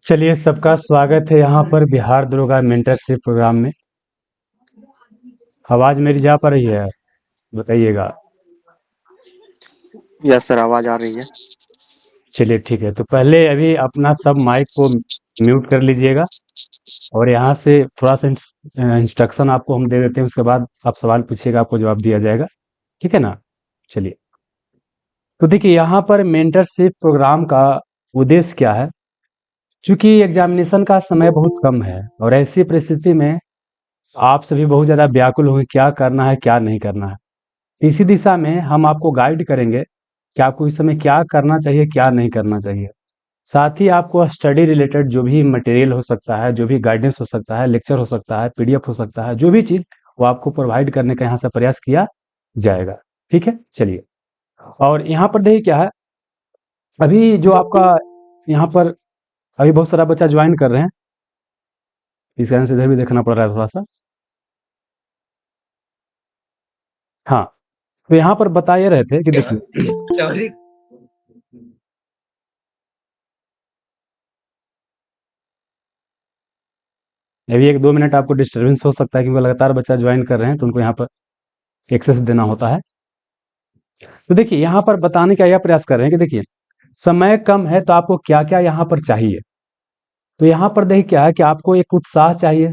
चलिए, सबका स्वागत है यहाँ पर बिहार दरोगा मेंटरशिप प्रोग्राम में। आवाज मेरी जा पा रही है? बताइएगा। यस सर, आवाज आ रही है। चलिए ठीक है, तो पहले अभी अपना सब माइक को म्यूट कर लीजिएगा और यहाँ से थोड़ा सा इंस्ट्रक्शन आपको हम दे देते हैं, उसके बाद आप सवाल पूछिएगा, आपको जवाब दिया जाएगा। ठीक है ना? चलिए, तो देखिए यहाँ पर मेंटरशिप प्रोग्राम का उद्देश्य क्या है। चूंकि एग्जामिनेशन का समय बहुत कम है और ऐसी परिस्थिति में आप सभी बहुत ज़्यादा व्याकुल होंगे, क्या करना है क्या नहीं करना है। इसी दिशा में हम आपको गाइड करेंगे कि आपको इस समय क्या करना चाहिए क्या नहीं करना चाहिए। साथ ही आपको स्टडी रिलेटेड जो भी मटेरियल हो सकता है, जो भी गाइडेंस हो सकता है, लेक्चर हो सकता है, पीडीएफ हो सकता है, जो भी चीज़ वो आपको प्रोवाइड करने का यहाँ से प्रयास किया जाएगा। ठीक है, चलिए। और यहाँ पर देखिए क्या है, अभी जो आपका यहाँ पर अभी बहुत सारा बच्चा ज्वाइन कर रहे हैं, इस कारण से इधर भी देखना पड़ रहा है थोड़ा सा। हाँ, तो यहाँ पर बता ये रहे थे कि देखिए अभी 1-2 मिनट आपको डिस्टर्बेंस हो सकता है क्योंकि लगातार बच्चा ज्वाइन कर रहे हैं, तो उनको यहाँ पर एक्सेस देना होता है। तो देखिए यहाँ पर बताने का यह प्रयास कर रहे हैं कि देखिए समय कम है तो आपको क्या क्या यहाँ पर चाहिए। तो यहाँ पर देखिए क्या है कि आपको एक उत्साह चाहिए,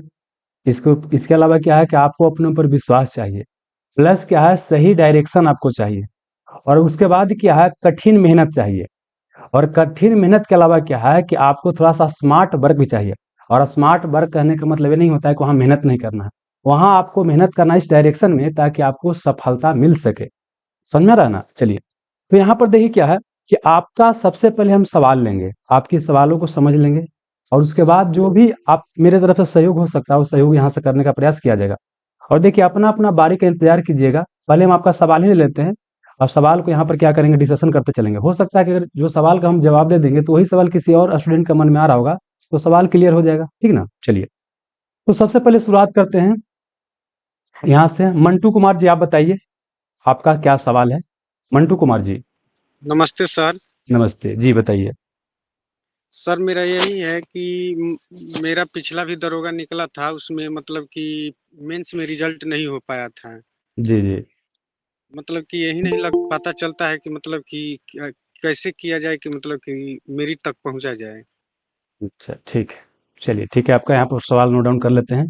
इसके अलावा क्या है कि आपको अपने ऊपर विश्वास चाहिए, प्लस क्या है सही डायरेक्शन आपको चाहिए, और उसके बाद क्या है कठिन मेहनत चाहिए। और कठिन मेहनत के अलावा क्या है कि आपको थोड़ा सा स्मार्ट वर्क भी चाहिए। और स्मार्ट वर्क कहने का मतलब ये नहीं होता है कि वहाँ मेहनत नहीं करना है, वहाँ आपको मेहनत करना है इस डायरेक्शन में ताकि आपको सफलता मिल सके। समझ में आ रहा है ना? चलिए, तो यहाँ पर देखिए क्या है कि आपका सबसे पहले हम सवाल लेंगे, आपके सवालों को समझ लेंगे, और उसके बाद जो भी आप मेरे तरफ से सहयोग हो सकता है वो सहयोग यहाँ से करने का प्रयास किया जाएगा। और देखिए अपना अपना बारी का इंतजार कीजिएगा, पहले हम आपका सवाल ही ले लेते हैं और सवाल को यहाँ पर क्या करेंगे डिस्कशन करते चलेंगे। हो सकता है कि अगर जो सवाल का हम जवाब दे देंगे तो वही सवाल किसी और स्टूडेंट के मन में आ रहा होगा, तो सवाल क्लियर हो जाएगा। ठीक ना? चलिए, तो सबसे पहले शुरुआत करते हैं यहाँ से। मंटू कुमार जी, आप बताइए आपका क्या सवाल है। मंटू कुमार जी। नमस्ते सर। नमस्ते जी, बताइए। सर मेरा यही है कि मेरा पिछला भी दरोगा निकला था, उसमें मतलब कि मेंस में रिजल्ट नहीं हो पाया था। जी जी। मतलब कि यही नहीं लग पता चलता है कि मतलब कि कैसे किया जाए कि मतलब कि मेरिट तक पहुंचा जाए। अच्छा ठीक है, चलिए ठीक है, आपका यहाँ पर सवाल नोट डाउन कर लेते हैं।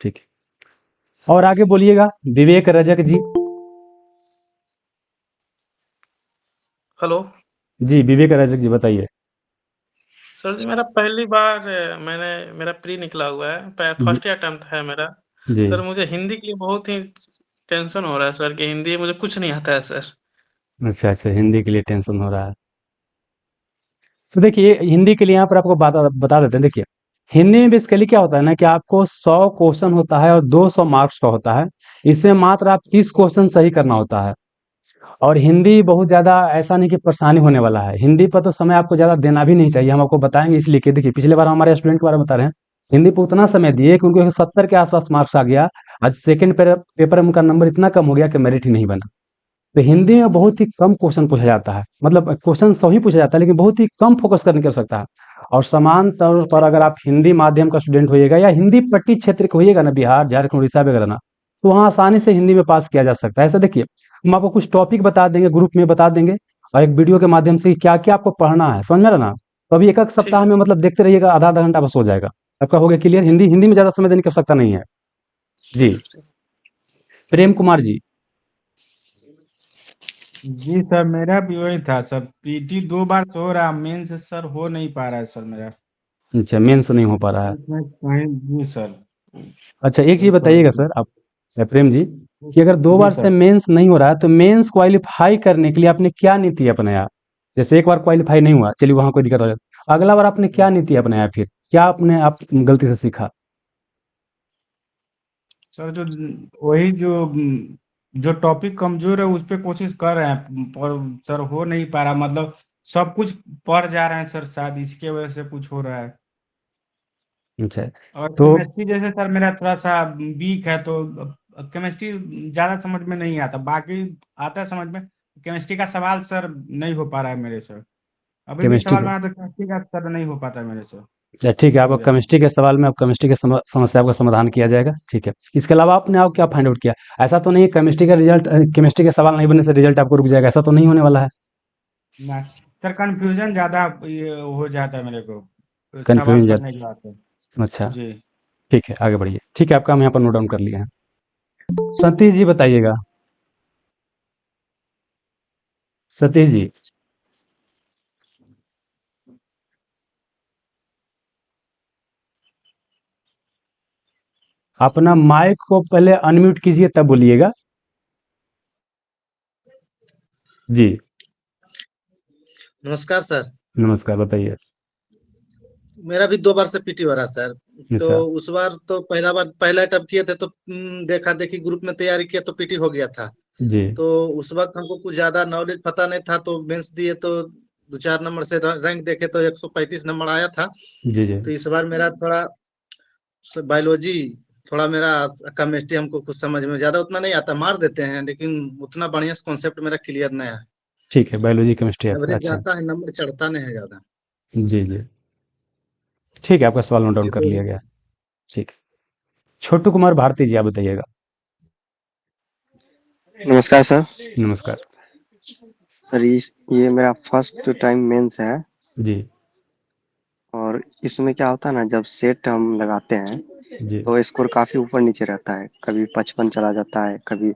ठीक है, और आगे बोलिएगा विवेक रजक जी। हेलो जी विवेक रजक जी, बताइए। सर जी, मेरा पहली बार मेरा प्री निकला हुआ है, जी फर्स्ट अटेम्प्ट है मेरा। जी। सर मुझे हिंदी के लिए बहुत ही टेंशन हो रहा है सर कि हिंदी मुझे कुछ नहीं आता है सर। अच्छा अच्छा, हिंदी के लिए टेंशन हो रहा है। तो देखिए हिंदी के लिए यहाँ पर आपको बता देते हैं। देखिए हिंदी में बेसिकली क्या होता है ना कि आपको 100 क्वेश्चन होता है और 200 मार्क्स का होता है। इसमें मात्र आप 30 क्वेश्चन सही करना होता है। और हिंदी बहुत ज़्यादा ऐसा नहीं कि परेशानी होने वाला है, हिंदी पर तो समय आपको ज़्यादा देना भी नहीं चाहिए, हम आपको बताएंगे इसलिए कि देखिए पिछले बार हमारे स्टूडेंट के बारे में बता रहे हैं, हिंदी पर उतना समय दिए कि उनको 170 के आसपास मार्क्स आ गया। आज सेकंड पेपर में उनका नंबर इतना कम हो गया कि मेरिट ही नहीं बना। तो हिंदी में बहुत ही कम क्वेश्चन पूछा जाता है, मतलब क्वेश्चन सही पूछा जाता है लेकिन बहुत ही कम फोकस करने की आवश्यकता है। और समान तौर पर अगर आप हिंदी माध्यम का स्टूडेंट होइएगा या हिंदी पट्टी क्षेत्र के होइएगा ना, बिहार झारखंड उड़ीसा वगैरह ना, तो वहाँ आसानी से हिंदी में पास किया जा सकता है। ऐसा देखिए हम आपको कुछ टॉपिक बता देंगे, ग्रुप में बता देंगे, और एक वीडियो के माध्यम से क्या क्या आपको पढ़ना है, समझ में आ रहा है ना? तो अभी एक ठीक सप्ताह सर। में मतलब देखते रहिएगा, आधा आधा घंटा बस हो जाएगा, आपका हो गया क्लियर। हिंदी हिंदी में ज़्यादा समय देने की आवश्यकता नहीं है। जी। ठीक सर, ठीक। प्रेम कुमार जी। जी सर, मेरा भी वही था सर। पीटी 2 बार तो हो रहा, मेंस सर हो नहीं पा रहा है सर मेरा। अच्छा, मेंस नहीं हो पा रहा है। इसमें कहीं जी सर। अच्छा एक चीज़ वही बताइएगा समझिए। सर आप, प्रेम जी, कि अगर 2 जी बार से सर। मेंस नहीं हो रहा है तो मेंस क्वालीफाई करने के लिए आपने क्या नीति अपनाया? जैसे एक बार क्वालीफाई नहीं हुआ, चलिए वहाँ कोई दिक्कत हो जाती, अगला बार आपने क्या नीति अपनाया, फिर क्या आपने आप गलती से सीखा? सर जो वही जो जो टॉपिक कमजोर है उस पे कोशिश कर रहे हैं, पर सर हो नहीं पा रहा, मतलब सब कुछ पढ़ जा रहे हैं सर, शायद इसके वजह से कुछ हो रहा है। अच्छा, और तो केमिस्ट्री जैसे सर मेरा थोड़ा सा वीक है, तो केमिस्ट्री ज्यादा समझ में नहीं आता, बाकी आता है समझ में। केमिस्ट्री का सवाल सर नहीं हो पा रहा है मेरे से। अभी भी केमिस्ट्री सवाल का, बना तो केमिस्ट्री का सर नहीं हो पाता है मेरे से। अच्छा ठीक है, आपका जी केमिस्ट्री के सवाल में, आप केमिस्ट्री के समस्या का समाधान किया जाएगा, ठीक है। इसके अलावा आपने क्या फाइंड आउट किया? ऐसा तो नहीं है केमिस्ट्री का रिजल्ट, केमिस्ट्री के सवाल नहीं बनने से रिजल्ट आपको रुक जाएगा, ऐसा तो नहीं होने वाला है? ना सर, कंफ्यूजन ज्यादा ये हो जाता है मेरे को सवाल कन्फ्यूजन, करने के बाद। अच्छा जी ठीक है, आगे बढ़िए। ठीक है, आपका हम यहाँ पर नोट डाउन कर लिए हैं। सतीश जी बताइएगा, सतीश जी अपना माइक को पहले अनम्यूट कीजिए तब बोलिएगा। जी नमस्कार सर। नमस्कार, बताइए। मेरा भी 2 बार से पीटी हो रहा सर। तो अच्छा, उस बार तो पहला अटेम्प्ट किए थे तो देखा-देखी ग्रुप में तैयारी किया तो पीटी हो गया था। जी तो उस वक़्त हमको कुछ ज़्यादा नॉलेज पता नहीं था, तो मेंस दिए तो 2-4 नंबर से रैंक देखे तो 135 नंबर आया था। जी जी, तो इस बार मेरा थोड़ा बायोलॉजी, थोड़ा मेरा केमिस्ट्री हमको कुछ समझ में ज़्यादा उतना नहीं आता, मार देते हैं, लेकिन उतना बढ़िया से कॉन्सेप्ट मेरा क्लियर नहीं है। ठीक है, बायोलॉजी केमिस्ट्री आपका, एवरेज अच्छा। जाता है, नंबर चढ़ता नहीं है ज़्यादा। जी जी, ठीक है, आपका सवाल नोट डाउन कर तो लिया गया, ठीक है। छोटू कुमार भारती जी, आप बताइएगा। नमस्कार सर। नमस्कार। सर ये मेरा फर्स्ट टाइम मेंस है, जी और इसमें क्या होता है ना, जब सेट हम लगाते हैं जी, तो स्कोर काफ़ी ऊपर नीचे रहता है, कभी 55 चला जाता है, कभी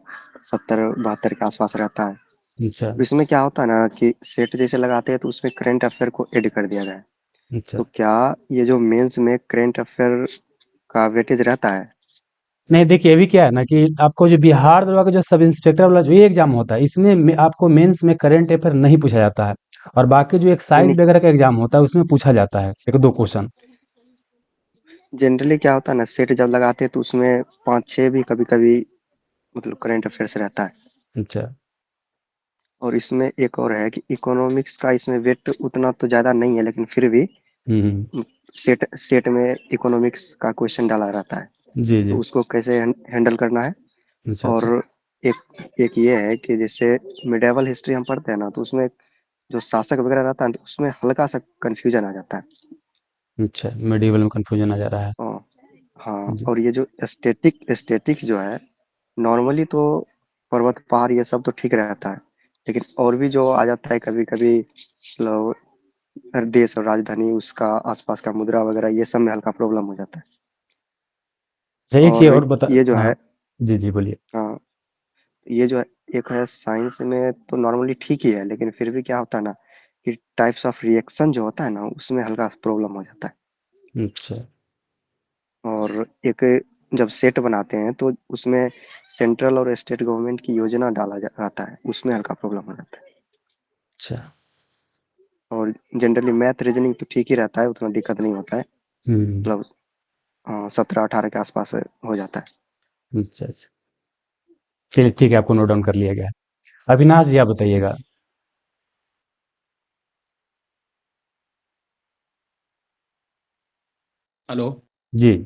70-72 के आसपास रहता है। अच्छा तो इसमें क्या होता है ना कि सेट जैसे लगाते हैं तो उसमें करंट अफेयर को ऐड कर दिया गया है। अच्छा, तो क्या ये जो मेंस में करंट अफेयर का वेटेज रहता है? नहीं देखिए, अभी क्या है ना कि आपको जो बिहार दरोगा का जो सब इंस्पेक्टर वाला जो ये एग्जाम होता है, इसमें आपको मेंस में करंट अफेयर नहीं पूछा जाता है, और बाकी जो नहीं, एक्साइज वगैरह का एग्जाम होता है उसमें पूछा जाता है एक दो क्वेश्चन। जनरली क्या होता है ना, सेट जब लगाते हैं तो उसमें 5-6 भी कभी-कभी मतलब करंट अफेयर्स रहता है। अच्छा, और इसमें एक और है कि इकोनॉमिक्स का इसमें वेट उतना तो ज़्यादा नहीं है, लेकिन फिर भी हम्म, सेट सेट में इकोनॉमिक्स का क्वेश्चन डाला रहता है, जी तो जी, उसको कैसे हैंडल करना है। अच्छा अच्छा, और एक एक ये है कि जैसे मिडेवल हिस्ट्री हम पढ़ते हैं ना, तो उसमें जो शासक वगैरह रहता है तो उसमें हल्का सा कंफ्यूजन आ जाता है। अच्छा मेडिवल में कंफ्यूजन आ जा रहा है। हाँ हाँ, जी और ये जो एस्थेटिक जो है, नॉर्मली तो पर्वत पहाड़ ये सब तो ठीक रहता है, लेकिन और भी जो आ जाता है कभी कभी, मतलब हर देश और राजधानी उसका आसपास का मुद्रा वगैरह ये सब में हल्का प्रॉब्लम हो जाता है। अच्छा, एक ही और और बता, ये जो हाँ है, जी जी बोलिए। हाँ, ये जो है, एक है साइंस में तो नॉर्मली ठीक ही है, लेकिन फिर भी क्या होता है ना कि टाइप्स ऑफ रिएक्शन जो होता है ना उसमें हल्का प्रॉब्लम हो जाता है। अच्छा और एक, जब सेट बनाते हैं तो उसमें सेंट्रल और स्टेट गवर्नमेंट की योजना रहता है, उसमें हल्का प्रॉब्लम हो जाता है। अच्छा, और जनरली मैथ रीजनिंग तो ठीक ही रहता है, उतना दिक्कत नहीं होता है, हम्म, मतलब 17-18 के आसपास हो जाता है। अच्छा अच्छा, चलिए ठीक है, आपको नोट डाउन कर लिया गया है। अविनाश जी आप बताइएगा। हेलो जी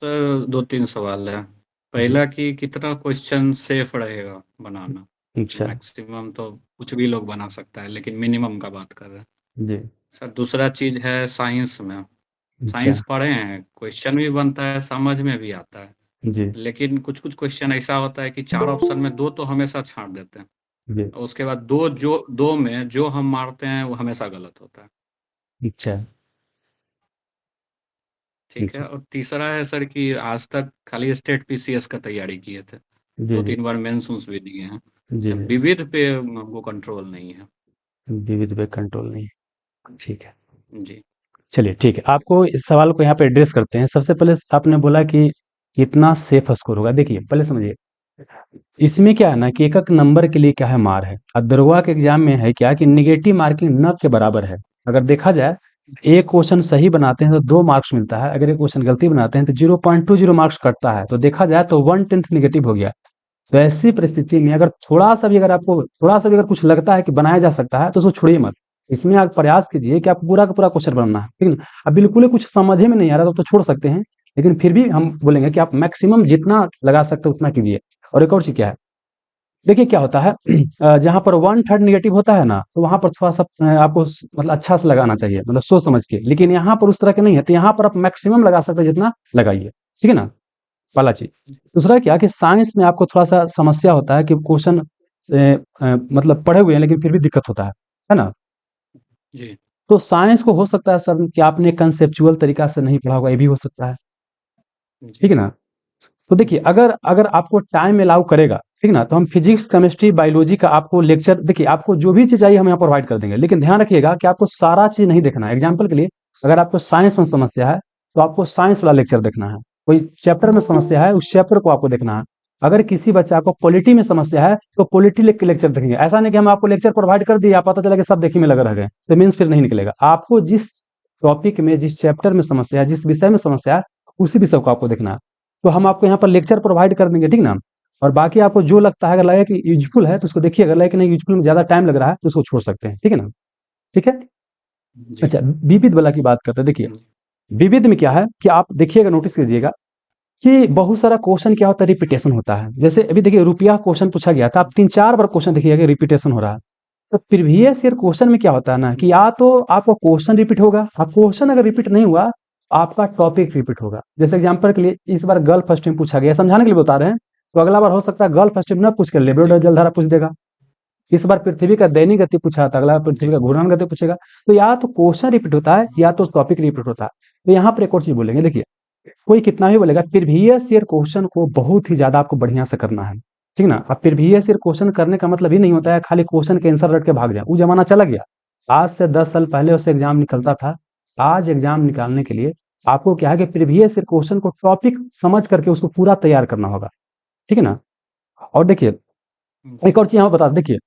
सर, 2-3 सवाल है। जी, पहला कि कितना क्वेश्चन सेफ रहेगा बनाना? अच्छा मैक्सिमम तो कुछ भी लोग बना सकता है, लेकिन मिनिमम का बात कर रहे हैं। जी, सर दूसरा चीज है साइंस में। अच्छा साइंस पढ़े हैं, क्वेश्चन भी बनता है, समझ में भी आता है, जी लेकिन कुछ कुछ क्वेश्चन ऐसा होता है कि 4 ऑप्शन में 2 तो हमेशा छांट देते हैं, जी, और उसके बाद दो में जो हम मारते हैं वो हमेशा गलत होता है। अच्छा ठीक है। अच्छा, और तीसरा है सर कि आज तक खाली स्टेट पीसीएस का तैयारी किए थे, जी दो जी, तीन बार मेंस भी दिए हैं। जी जी, विविध पे वो कंट्रोल नहीं है। विविध पे कंट्रोल नहीं है, ठीक है। जी चलिए ठीक है, आपको इस सवाल को यहाँ पे एड्रेस करते हैं। सबसे पहले आपने बोला कि कितना सेफ स्कोर होगा, देखिए पहले समझिए, इसमें क्या है ना कि एक एक नंबर के लिए क्या है, मार है। अब दरोगा के एग्जाम में है क्या कि निगेटिव मार्किंग न के बराबर है। अगर देखा जाए, एक क्वेश्चन सही बनाते हैं तो 2 मार्क्स मिलता है, अगर एक क्वेश्चन गलती बनाते हैं तो 0.20 मार्क्स कटता है, तो देखा जाए तो 1/10 निगेटिव हो गया। तो ऐसी परिस्थिति में अगर थोड़ा सा भी अगर कुछ लगता है कि बनाया जा सकता है तो उसको छोड़िए मत। इसमें आप प्रयास कीजिए कि आपको पूरा का पूरा क्वेश्चन बनाना है, ठीक है ना। अब बिल्कुल ही कुछ समझ में नहीं आ रहा तो छोड़ सकते हैं, लेकिन फिर भी हम बोलेंगे कि आप मैक्सिमम जितना लगा सकते हो उतना कीजिए। और एक और चीज़ क्या है, देखिए क्या होता है जहाँ पर 1/3 नेगेटिव होता है ना, तो वहाँ पर थोड़ा-सा आपको मतलब अच्छा से लगाना चाहिए, मतलब सोच समझ के। लेकिन यहाँ पर उस तरह के नहीं है, तो यहाँ पर आप मैक्सिमम लगा सकते हैं जितना लगाइए, ठीक है ना? पहला चीज़। दूसरा क्या कि साइंस में आपको थोड़ा-सा समस्या होता है कि क्वेश्चन मतलब पढ़े हुए हैं लेकिन फिर भी दिक्कत होता है ना? जी तो साइंस को हो सकता है सर कि आपने कंसेप्चुअल तरीका से नहीं पढ़ा होगा, ये भी हो सकता है, जी ठीक है ना? तो देखिए अगर अगर आपको टाइम अलाउ करेगा, ठीक है ना, तो हम फिजिक्स, केमिस्ट्री, बायोलॉजी का आपको लेक्चर देखिए आपको जो भी चीज़ चाहिए हम यहाँ प्रोवाइड कर देंगे। लेकिन ध्यान रखिएगा कि आपको सारा चीज़ नहीं देखना है। एग्जाम्पल के लिए अगर आपको साइंस में समस्या है, तो आपको साइंस वाला लेक्चर देखना है। कोई चैप्टर में समस्या है, उस चैप्टर को आपको देखना है। अगर किसी बच्चा को पॉलिटी में समस्या है, तो पॉलिटी के लेक्चर देखेंगे। ऐसा नहीं कि हम आपको लेक्चर प्रोवाइड कर दिए, आप पता चला कि सब देखने में लगे रह गए, तो मीन्स फिर नहीं निकलेगा। आपको जिस टॉपिक में, जिस चैप्टर में समस्या है, जिस विषय में समस्या है, उसी विषय को आपको देखना है। तो हम आपको यहाँ पर लेक्चर प्रोवाइड कर देंगे, ठीक ना। और बाकी आपको जो लगता है, अगर लगे कि यूजफुल है तो उसको देखिए, अगर लगे कि नहीं यूजफुल में ज़्यादा टाइम लग रहा है तो उसको छोड़ सकते हैं, ठीक है ना। ठीक है। जी अच्छा, विविध वाला की बात करते हैं। देखिए विविध में क्या है कि आप देखिएगा, नोटिस कीजिएगा कि बहुत सारा क्वेश्चन क्या होता है, रिपीटेशन होता है। जैसे अभी देखिए रुपया क्वेश्चन पूछा गया था, आप 3-4 बार क्वेश्चन देखिएगा रिपीटेशन हो रहा है। तो प्रीवियस ईयर क्वेश्चन में क्या होता है ना कि या तो आपका क्वेश्चन रिपीट होगा, क्वेश्चन अगर रिपीट नहीं हुआ आपका टॉपिक रिपीट होगा। जैसे एग्जांपल के लिए इस बार गल्फ स्ट्रीम पूछा गया, समझाने के लिए बता रहे हैं, तो अगला बार हो सकता है गल्फ स्ट्रीम ना पूछ कर लेब्रोडर जलधारा पूछ देगा। इस बार पृथ्वी का दैनिक गति पूछा था, अगला पृथ्वी का घूर्णन गति पूछेगा। तो या तो क्वेश्चन रिपीट होता है या तो टॉपिक रिपीट होता है। तो यहाँ पर एक और चीज बोलेंगे, देखिए कोई कितना भी बोलेगा, प्रीवियस ईयर क्वेश्चन को बहुत ही ज्यादा आपको बढ़िया से करना है, ठीक ना। अब प्रीवियस ईयर क्वेश्चन करने का मतलब ही नहीं होता है खाली क्वेश्चन के आंसर रट के भाग जाए, वो जमाना चला गया। आज से 10 साल पहले उससे एग्जाम निकलता था। आज एग्जाम निकालने के लिए आपको क्या है कि प्रीवियस ईयर क्वेश्चन को टॉपिक समझ करके उसको पूरा तैयार करना होगा, ठीक है ना। और देखिए एक और चीज यहाँ बता, देखिए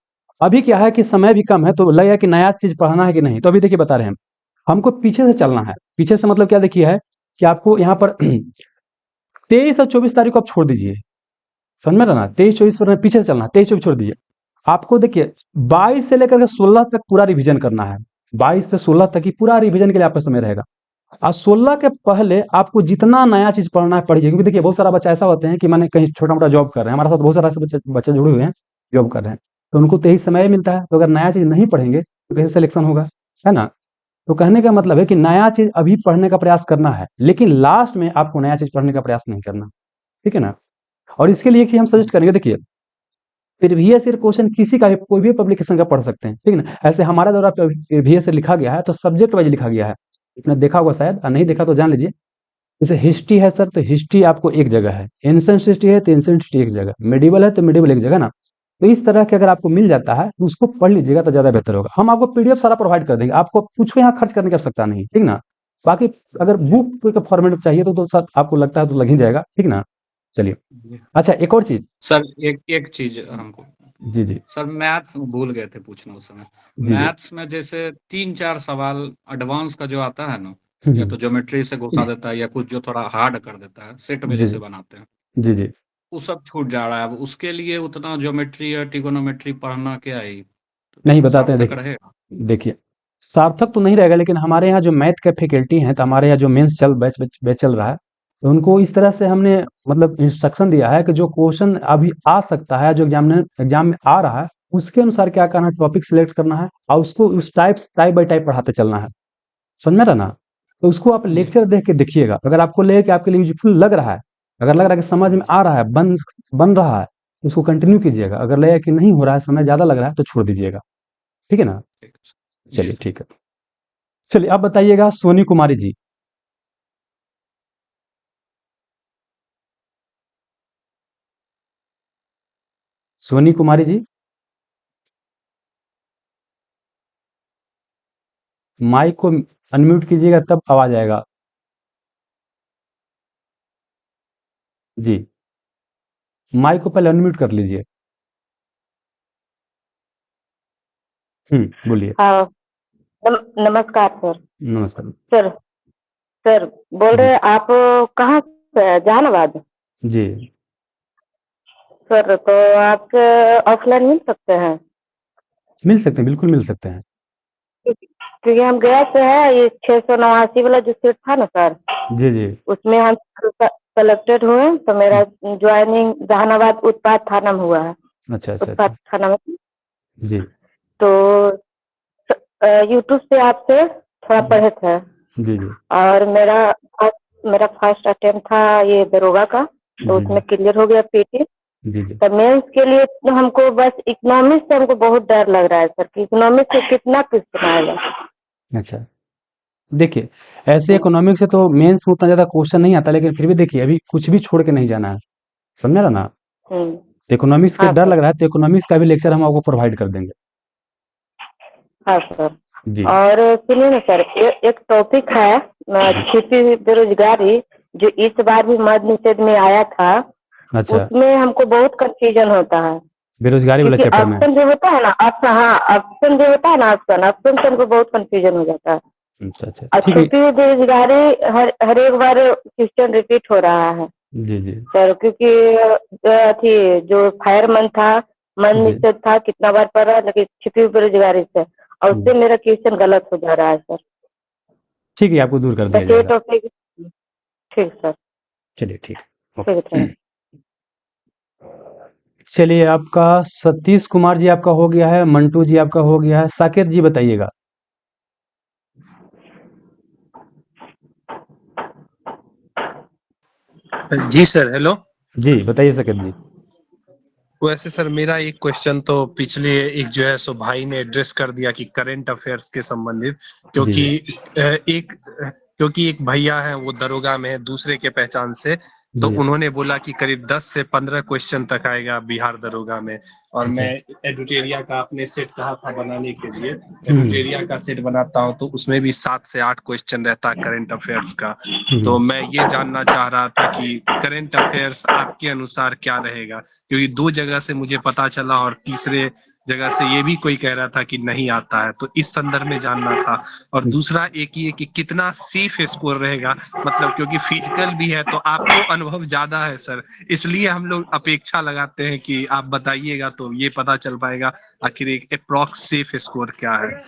अभी क्या है कि समय भी कम है, तो लगेगा कि नया चीज पढ़ना है कि नहीं। तो अभी देखिए बता रहे हैं हम, हमको पीछे से चलना है। पीछे से मतलब क्या, देखिए है कि आपको यहाँ पर 23 और 24 तारीख को आप छोड़ दीजिए, समझ में रहा ना। 23-24 पर पीछे से चलना, 23-24 छोड़ दीजिए। आपको देखिए 22 से लेकर के 16 तक पूरा रिवीजन करना है। 22 से 16 तक की पूरा रिवीजन के लिए आपका समय रहेगा। और 16 के पहले आपको जितना नया चीज पढ़ना है पढ़िए, क्योंकि देखिए बहुत सारा बच्चा ऐसा होते हैं कि मैंने कहीं छोटा मोटा जॉब कर रहे हैं, हमारे साथ बहुत सारा ऐसे बच्चे बच्चे जुड़े हुए हैं, जॉब कर रहे हैं, तो उनको तो यही समय मिलता है। तो अगर नया चीज नहीं पढ़ेंगे तो कैसे सिलेक्शन होगा, है ना। तो कहने का मतलब है कि नया चीज अभी पढ़ने का प्रयास करना है, लेकिन लास्ट में आपको नया चीज पढ़ने का प्रयास नहीं करना, ठीक है ना। और इसके लिए एक चीज हम सजेस्ट करेंगे, देखिए प्रीवियस ईयर क्वेश्चन किसी का भी, कोई भी पब्लिकेशन का पढ़ सकते हैं, ठीक है ना। ऐसे हमारे द्वारा प्रीवियस ईयर लिखा गया है तो सब्जेक्ट वाइज लिखा गया है, आपने देखा होगा शायद, और नहीं देखा तो जान लीजिए। जैसे हिस्ट्री है सर, तो हिस्ट्री आपको एक जगह है, एंशिएंट हिस्ट्री है तो एंशिएंट हिस्ट्री एक जगह, मेडिवल है तो मेडिवल एक जगह ना। तो इस तरह के अगर आपको मिल जाता है तो उसको पढ़ लीजिएगा तो ज्यादा बेहतर होगा। हम आपको पीडीएफ सारा प्रोवाइड कर देंगे, आपको कुछ यहाँ खर्च करने की आवश्यकता नहीं, ठीक ना। बाकी अगर बुक के फॉर्मेट चाहिए तो सर आपको लगता है तो लग ही जाएगा, ठीक ना। चलिए, अच्छा एक और चीज सर, एक चीज हमको, जी जी सर मैथ्स भूल गए थे पूछना उस समय। जी जी मैथ्स में जैसे 3-4 सवाल एडवांस का जो आता है ना, हम्म, या तो ज्योमेट्री से घुसा देता है या कुछ जो थोड़ा हार्ड कर देता है, सेट में जी जैसे जी बनाते हैं, जी जी वो सब छूट जा रहा है। अब उसके लिए उतना ज्योमेट्री या ट्रिगोनोमेट्री पढ़ना क्या ही नहीं बताते हैं। सार्थक देखिए रहेगा? देखिए सार्थक तो नहीं रहेगा, लेकिन हमारे यहाँ जो मैथ के फैकल्टी हैं, तो हमारे यहाँ जो मेंस बैच चल रहा है, तो उनको इस तरह से हमने मतलब इंस्ट्रक्शन दिया है कि जो क्वेश्चन अभी आ सकता है, जो एग्जाम में आ रहा है, उसके अनुसार क्या करना है, टॉपिक सिलेक्ट करना है और उसको उस टाइप बाय टाइप पढ़ाते चलना है, समझ में रहा ना। तो उसको आप जी लेक्चर देख के देखिएगा, अगर आपको लगे कि आपके लिए यूजफुल लग रहा है, अगर लग रहा है कि समझ में आ रहा है, बन बन रहा है, तो उसको कंटिन्यू कीजिएगा। अगर लगे कि नहीं हो रहा है, समय ज्यादा लग रहा है, तो छोड़ दीजिएगा, ठीक है ना। ठीक है सर। जी चलिए सर। ठीक है। चलिए अब बताइएगा सोनी कुमारी जी। सोनी कुमारी जी, माइक को अनम्यूट कीजिएगा तब आवाज आएगा। जी, माइक को पहले अनम्यूट कर लीजिए। बोलिए। हाँ। नमस्कार सर। नमस्कार। सर सर बोल जी रहे हैं आप कहाँ से हैं? जहानाबाद। जी सर तो आपके ऑफलाइन मिल सकते हैं? मिल सकते हैं, बिल्कुल मिल सकते हैं। क्योंकि हम गया से है, ये 689 वाला जो सीट था ना सर, जी जी उसमें हम सेलेक्टेड हुए, तो मेरा ज्वाइनिंग जहानाबाद उत्पाद थाना में हुआ है। अच्छा अच्छा उत्पाद अच्छा थाना में। जी तो यूट्यूब से आपसे थोड़ा पढ़े थे, जी जी और मेरा फर्स्ट अटेम्प्ट था ये दरोगा का, तो जी उसमें क्लियर हो गया पीटी। जी जी तो मेंस के लिए तो हमको बस इकोनॉमिक्स से हमको बहुत डर लग रहा है सर, कि इकोनॉमिक्स से कितना क्वेश्चन आएगा। अच्छा, देखिए ऐसे इकोनॉमिक्स से तो मेंस में उतना ज़्यादा क्वेश्चन नहीं आता, लेकिन फिर भी देखिए अभी कुछ भी छोड़ के नहीं जाना है, समझ रहे ना? हम्म। इकोनॉमिक्स का हाँ डर सर। लग रहा है तो इकोनॉमिक्स का भी लेक्चर हम आपको प्रोवाइड कर देंगे। हाँ सर। जी और सुनिए ना सर, एक टॉपिक है जी छिपी हुई बेरोजगारी, जो इस बार भी मद्य निषेध में आया था। अच्छा, उसमें हमको बहुत कंफ्यूजन होता है, बेरोजगारी वाला क्योंकि चैप्टर में। ऑप्शन जो होता है ना, ऑप्शन, हाँ ऑप्शन जो होता है ना, ऑप्शन से हमको बहुत कंफ्यूजन हो जाता है। अच्छा अच्छा और ठीक है। छुपी हुई बेरोजगारी हर एक बार क्वेश्चन रिपीट हो रहा है जी जी सर, क्योंकि थी जो फायरमैन था, मन जी निषेध था, कितना बार पढ़ा, लेकिन छिपी हुई बेरोजगारी से, और उससे मेरा क्वेश्चन गलत हो जा रहा है सर। ठीक है, आपको दूर कर दिया बस ये जाएगा। टॉपिक। ठीक सर। चलिए ठीक है, ठीक है ओके। थैंक। चलिए आपका सतीश कुमार जी आपका हो गया है, मंटू जी आपका हो गया है, साकेत जी बताइएगा। जी सर, हेलो। जी बताइए साकेत जी। वैसे सर मेरा एक क्वेश्चन तो पिछले एक जो है सो भाई ने एड्रेस कर दिया कि करंट अफेयर्स के संबंधित, जी जी क्योंकि एक भैया है वो दरोगा में है दूसरे के पहचान से, तो जी उन्होंने बोला कि करीब 10 से 15 क्वेश्चन तक आएगा बिहार दरोगा में, और अच्छा मैं एडुटेरिया का अपने सेट कहा था बनाने के लिए, हम्म एडुटेरिया का सेट बनाता हूं तो उसमें भी 7 से 8 क्वेश्चन रहता है करंट अफेयर्स का। तो मैं ये जानना चाह रहा था कि करंट अफेयर्स आपके अनुसार क्या रहेगा, क्योंकि 2 जगह से मुझे पता चला और तीसरे जगह से ये भी कोई कह रहा था कि नहीं आता है, तो इस संदर्भ में जानना था। और दूसरा एक ये कि कितना सेफ स्कोर रहेगा, मतलब क्योंकि फिजिकल भी है तो आपको अनुभव ज्यादा है सर, इसलिए हम लोग अपेक्षा लगाते हैं कि आप बताइएगा तो ये पता चल पाएगा आखिर एक अप्रॉक्स सेफ स्कोर क्या है,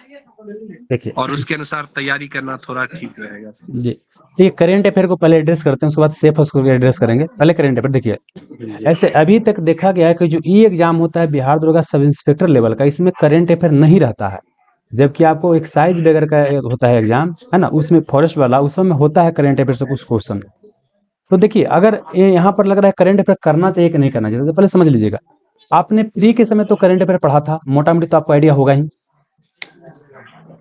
देखिए और उसके अनुसार तैयारी करना थोड़ा ठीक रहेगा सर। जी ठीक है, करेंट अफेयर को पहले एड्रेस करते हैं, उसके बाद सेफ स्कोर को एड्रेस करेंगे। पहले करेंट अफेयर देखिए, ऐसे अभी तक देखा गया है कि जो ई एग्जाम होता है बिहार दरोगा सब इंस्पेक्टर लेवल का, इसमें करंट अफेयर नहीं रहता है, जबकि आपको एक्साइज वगैरह का होता है एग्जाम, है ना, उसमें फॉरेस्ट वाला उसमें होता है करंट अफेयर से कुछ क्वेश्चन। तो देखिए अगर यहाँ पर लग रहा है करंट अफेयर करना चाहिए कि नहीं करना चाहिए, तो पहले समझ लीजिएगा, आपने प्री के समय तो करंट अफेयर पढ़ा था, मोटा मोटी तो आपको आइडिया होगा ही।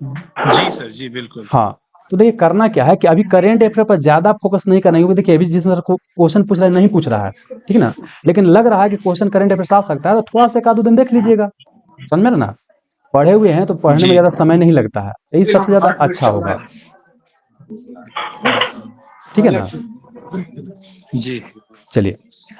जी सर, जी बिल्कुल। हाँ, तो देखिए करना क्या है कि अभी करंट अफेयर पर ज्यादा फोकस नहीं करना है, क्योंकि देखिए अभी जिस तरह को क्वेश्चन पूछ रहा है नहीं पूछ रहा है, ठीक ना, लेकिन लग रहा है कि क्वेश्चन करंट अफेयर से आ सकता है, तो थोड़ा सा एक आध दिन देख लीजिएगा, समझ में ना, पढ़े हुए हैं तो पढ़ने में जी ज्यादा समय नहीं लगता है, यही सबसे ज्यादा अच्छा होगा, ठीक है ना। जी चलिए,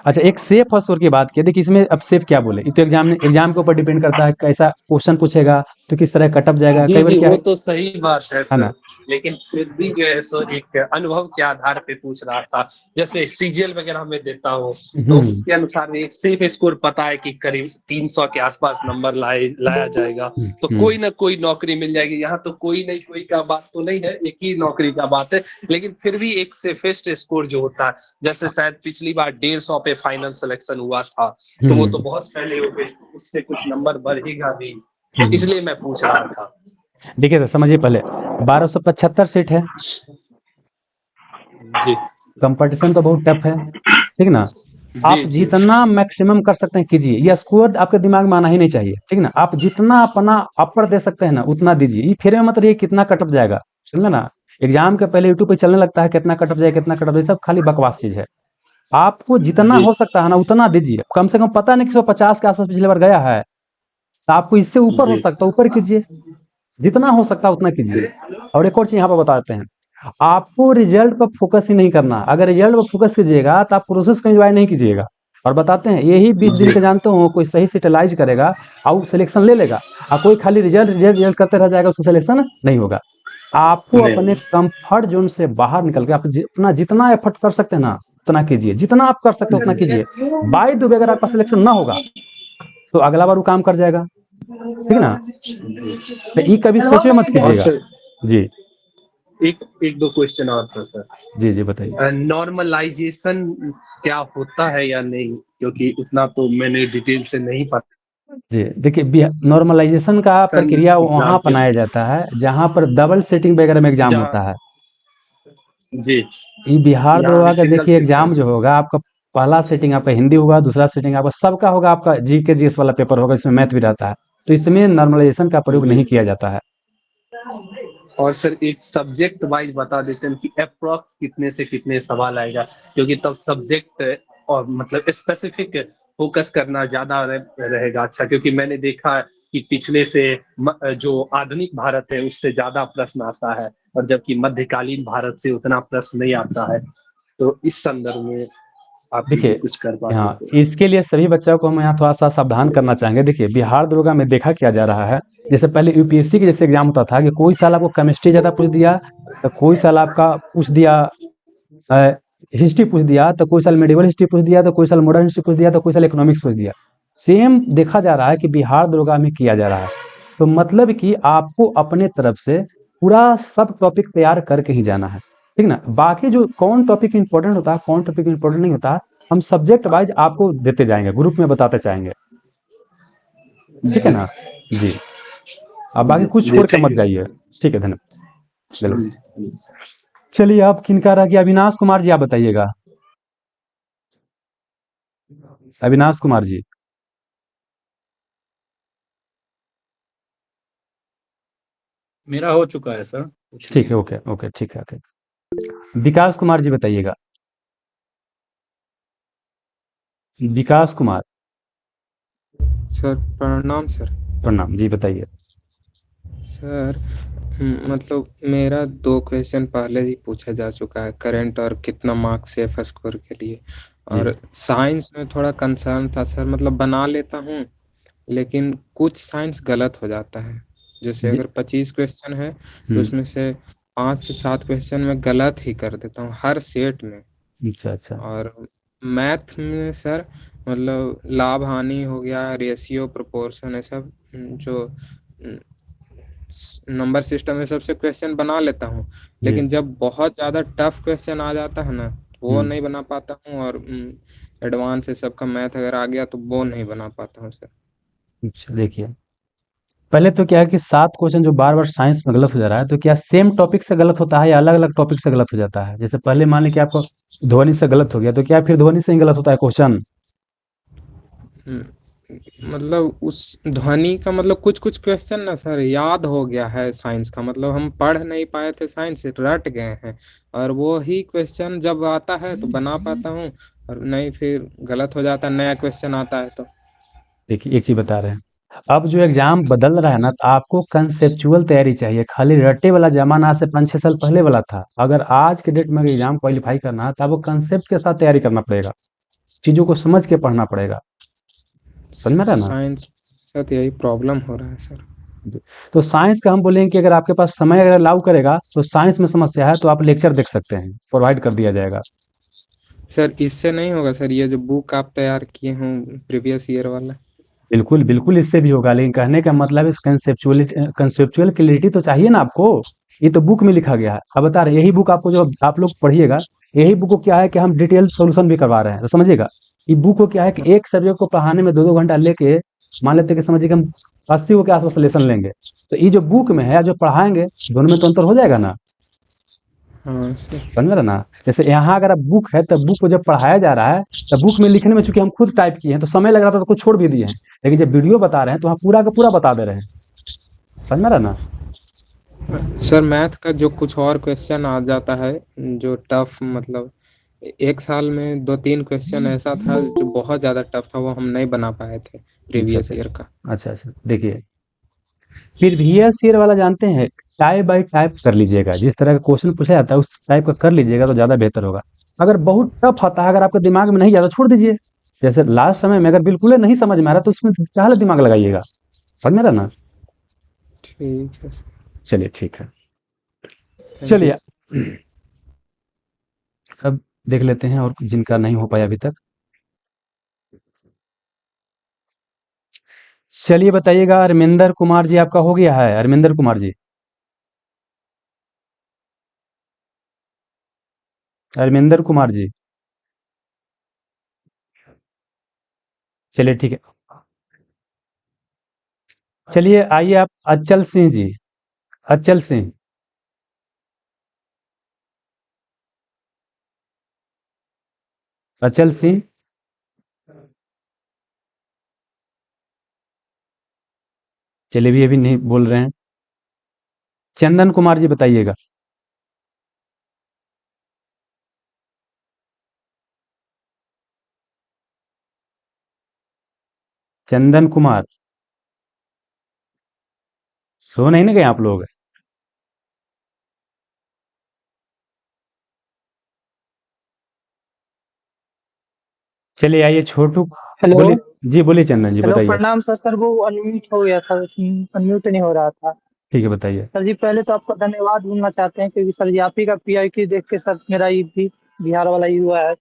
अच्छा एक सेफ स्कोर की बात की, देखिए इसमें अब सेफ क्या बोले, ये तो एग्जाम के ऊपर डिपेंड करता है, कैसा क्वेश्चन पूछेगा तो किस तरह कटअप जाएगा, जी कई बार जी, क्या वो है तो सही बात है है सर, ना। लेकिन फिर भी जो है सो एक अनुभव के आधार पे पूछ रहा था, जैसे सीजीएल वगैरह में देता हूँ तो उसके अनुसार एक सेफ स्कोर पता है कि करीब 300 के आसपास नंबर लाया जाएगा, तो कोई ना कोई नौकरी मिल जाएगी। यहाँ तो कोई नहीं कोई का बात तो नहीं है, एक ही नौकरी का बात है, लेकिन फिर भी एक सेफेस्ट स्कोर जो होता है, जैसे शायद पिछली बार 150 पे फाइनल सिलेक्शन हुआ था, तो वो तो बहुत पहले हो गई, उससे कुछ नंबर बढ़ेगा भी, तो इसलिए मैं पूछ रहा था। देखिए तो समझिए, पहले 1275 सीट है, जी कंपटीशन तो बहुत टफ है, ठीक ना, आप जी जी जितना मैक्सिमम कर सकते हैं कीजिए, ये स्कोर आपके दिमाग में आना ही नहीं चाहिए, ठीक ना, आप जितना अपना अपर दे सकते हैं ना उतना दीजिए, ये फिर में मत रहिए कितना कटअप जाएगा, समझे ना, एग्जाम के पहले यूट्यूब पे चलने लगता है कितना कटअप जाएगा कितना कटअप जाएगा, सब खाली बकवास चीज है, आपको जितना जी हो सकता है ना उतना दीजिए, कम से कम पता नहीं कि 150 के आसपास पिछले बार गया है, तो आपको इससे ऊपर हो जी सकता है, ऊपर कीजिए, जितना हो सकता है उतना कीजिए। और एक और चीज यहाँ पर बताते हैं, आपको रिजल्ट पर फोकस ही नहीं करना, अगर रिजल्ट पर फोकस कीजिएगा तो आप प्रोसेस को एंजॉय नहीं कीजिएगा, और बताते हैं यही 20 दिन के जानते हो, कोई सही से यूटिलाइज करेगा और सिलेक्शन ले लेगा, और कोई खाली रिजल्ट रिजल्ट रिजल्ट करते रह जाएगा, उसका सिलेक्शन नहीं होगा। आपको अपने कंफर्ट जोन से बाहर निकल के आप अपना जितना एफर्ट कर सकते हैं ना उतना कीजिए, जितना आप कर सकते हो उतना कीजिए। बाय द वे अगर आपका सिलेक्शन ना होगा तो अगला बार वो काम कर जाएगा, ठीक है ना। तो ये कभी सोचिए मत और कीजिएगा। सर जी एक दो क्वेश्चन और था सर। जी जी बताइए। नॉर्मलाइजेशन क्या होता है या नहीं, क्योंकि उतना तो मैंने डिटेल से नहीं पता। जी देखिए, नॉर्मलाइजेशन का प्रक्रिया वहाँ एग्जाम के अपनाया जाता है जहाँ पर डबल सीटिंग वगैरह में एग्जाम जहाँ होता है। जी ये बिहार यहाँ दरोगा भी का सिंगल देखिए सीट एग्जाम जो होगा आपका, पहला सीटिंग आपका हिंदी होगा, दूसरा सीटिंग आपका सबका होगा, आपका जीके जीएस वाला पेपर होगा, इसमें मैथ भी रहता है। तो इसमें नॉर्मलाइजेशन का प्रयोग जी। नहीं किया जाता है। और सर एक सब्जेक्ट वाइज बता देते हैं कि अप्रोक्स कितने से कितने सवाल आएगा, क्योंकि तब सब्जेक्ट और मतलब स्पेसिफिक फोकस करना ज्यादा रहेगा अच्छा, क्योंकि मैंने देखा है कि पिछले से जो आधुनिक भारत है उससे ज्यादा प्रश्न आता है, और जबकि मध्यकालीन भारत से उतना प्रश्न नहीं आता है। तो इस संदर्भ में आप देखिए कुछ कर पाते यहाँ तो। इसके लिए सभी बच्चों को हम यहाँ थोड़ा सा सावधान करना चाहेंगे। देखिए बिहार दरोगा में देखा क्या जा रहा है, जैसे पहले यूपीएससी के जैसे एग्जाम होता था कि कोई साल आपको केमिस्ट्री ज्यादा पूछ दिया, तो कोई साल आपका पूछ दिया हिस्ट्री पूछ दिया, तो कोई साल मेडिवल हिस्ट्री पूछ दिया, तो कोई साल मॉडर्न हिस्ट्री पूछ दिया, तो कोई साल इकोनॉमिक्स पूछ दिया। सेम देखा जा रहा है कि बिहार दरोगा में किया जा रहा है। तो मतलब कि आपको अपने तरफ से पूरा सब टॉपिक तैयार करके ही जाना है, ठीक ना। बाकी जो कौन टॉपिक इंपॉर्टेंट होता है, कौन टॉपिक इंपॉर्टेंट नहीं होता, हम सब्जेक्ट वाइज आपको देते जाएंगे, ग्रुप में बताते जाएंगे, ठीक है ना। जी आप बाकी कुछ जी छोड़ के थैंक मत यू जाइए, ठीक है, धन्यवाद। बिल्कुल। सर। चलिए अब किनका रह गया, अविनाश कुमार जी आप बताइएगा। अविनाश कुमार जी। मेरा हो चुका है सर, पूछ ठीक लिए। है, ओके ओके, ठीक है, ओके। विकास कुमार जी बताइएगा। विकास कुमार। सर प्रणाम सर। प्रणाम जी, बताइए। सर मतलब मेरा 2 क्वेश्चन पहले ही पूछा जा चुका है, करंट और कितना मार्क्स है फर्स्ट स्कोर के लिए। जी और साइंस में थोड़ा कंसर्न था सर, मतलब बना लेता हूँ लेकिन कुछ साइंस गलत हो जाता है। जैसे जी। अगर 25 क्वेश्चन है तो उसमें से 5 से 7 क्वेश्चन मैं गलत ही कर देता हूँ हर सेट में। अच्छा अच्छा। और मैथ में सर मतलब लाभ हानि हो गया, रेशियो प्रोपोर्शन है सब, जो नंबर सिस्टम में सबसे क्वेश्चन बना लेता हूँ, जी। लेकिन जब बहुत ज़्यादा टफ क्वेश्चन आ जाता है ना वो हम्म, नहीं बना पाता हूँ। और एडवांस है सबका मैथ अगर आ गया तो वो नहीं बना पाता हूँ सर। अच्छा देखिए, पहले तो क्या है कि 7 क्वेश्चन जो बार बार साइंस में गलत हो जा रहा है, तो क्या सेम टॉपिक से गलत होता है या अलग अलग टॉपिक से गलत हो जाता है। जैसे पहले मान लें कि आपको ध्वनि से गलत हो गया, तो क्या फिर ध्वनि से ही गलत होता है क्वेश्चन। हम्म, मतलब उस ध्वनि का मतलब कुछ कुछ क्वेश्चन ना सर याद हो गया है साइंस का, मतलब हम पढ़ नहीं पाए थे साइंस, रट गए हैं। और वो ही क्वेश्चन जब आता है तो बना पाता हूँ, और नहीं फिर गलत हो जाता है, नया क्वेश्चन आता है तो। देखिए एक चीज बता रहे हैं, अब जो एग्जाम बदल रहा है ना, तो आपको कंसेप्चुअल तैयारी चाहिए। खाली रट्टे वाला जमाना आज से 5-6 साल पहले वाला था। अगर आज के डेट में एग्जाम क्वालिफाई करना है तो आपको कंसेप्ट के साथ तैयारी करना पड़ेगा, चीजों को समझ के पढ़ना पड़ेगा, समझ में आ रहा है ना। साइंस के साथ यही प्रॉब्लम हो रहा है सर। तो साइंस का हम बोलेंगे कि अगर आपके पास समय अगर अलाउ करेगा तो साइंस में समस्या है तो आप लेक्चर देख सकते हैं, प्रोवाइड कर दिया जाएगा। सर इससे नहीं होगा सर, ये जो बुक आप तैयार किए हों प्रीवियस ईयर वाला। बिल्कुल बिल्कुल इससे भी होगा, लेकिन कहने का मतलब इस कंसेप्चुअल क्लियरिटी तो चाहिए ना आपको। ये तो बुक में लिखा गया है। अब बता रहे यही बुक आपको जो आप लोग पढ़िएगा, यही बुक को क्या है कि हम डिटेल सॉल्यूशन भी करवा रहे हैं, तो समझिएगा। ये बुक को क्या है कि एक सब्जेक्ट को पढ़ाने में 2-2 घंटा लेके, मान लेते हैं कि समझिए कि हम 80 के आसपास लेसन लेंगे, तो ये जो बुक में है जो पढ़ाएंगे दोनों में तो अंतर हो जाएगा ना, हाँ सर। समझ रहे ना। जैसे यहाँ अगर आप बुक है तो बुक को जब पढ़ाया जा रहा है, तो बुक में लिखने में चूंकि हम खुद टाइप किए हैं तो समय लग रहा था तो कुछ छोड़ भी दिए हैं, लेकिन जब वीडियो बता रहे हैं तो वहाँ पूरा का पूरा बता दे रहे हैं, समझ में रहा ना। सर मैथ का जो कुछ और क्वेश्चन आ जाता है जो टफ, मतलब एक साल में 2-3 क्वेश्चन ऐसा था जो बहुत ज्यादा टफ था, वो हम नहीं बना पाए थे अच्छा प्रीवियस अच्छा ईयर का। अच्छा अच्छा। देखिए प्रीवियस ईयर वाला जानते हैं, टाइप बाय टाइप कर लीजिएगा, जिस तरह का क्वेश्चन पूछा जाता है उस टाइप का कर लीजिएगा तो ज़्यादा बेहतर होगा। अगर बहुत टफ आता है, अगर आपके दिमाग में नहीं जाता छोड़ दीजिए। जैसे लास्ट समय में अगर बिल्कुल ही नहीं समझ में आ रहा तो उसमें पहले दिमाग लगाइएगा, समझ में रहा ना। ठीक है सर, चलिए ठीक है। Thank you. चलिए अब देख लेते हैं और जिनका नहीं हो पाया अभी तक। चलिए बताइएगा, अरविंदर कुमार जी आपका हो गया है? अरविंदर कुमार जी, अरविंदर कुमार जी, चलिए ठीक है। चलिए आइए आप अचल सिंह जी, अचल सिंह, अचल सिंह, चलिए भी अभी नहीं बोल रहे हैं। चंदन कुमार जी बताइएगा। चंदन कुमार, सो नहीं ना गए आप लोग? चलिए आइए छोटू, हेलो। बोलिए जी, बोलिए चंदन जी हेलो, बताइए। प्रणाम सर। सर वो अनम्यूट हो गया था, अनम्यूट नहीं हो रहा था। ठीक है बताइए। सर जी पहले तो आपका धन्यवाद बोलना चाहते हैं, क्योंकि सर जी आप ही का पीआईक्यू देख के सर मेरा ये भी बिहार वाला ही हुआ है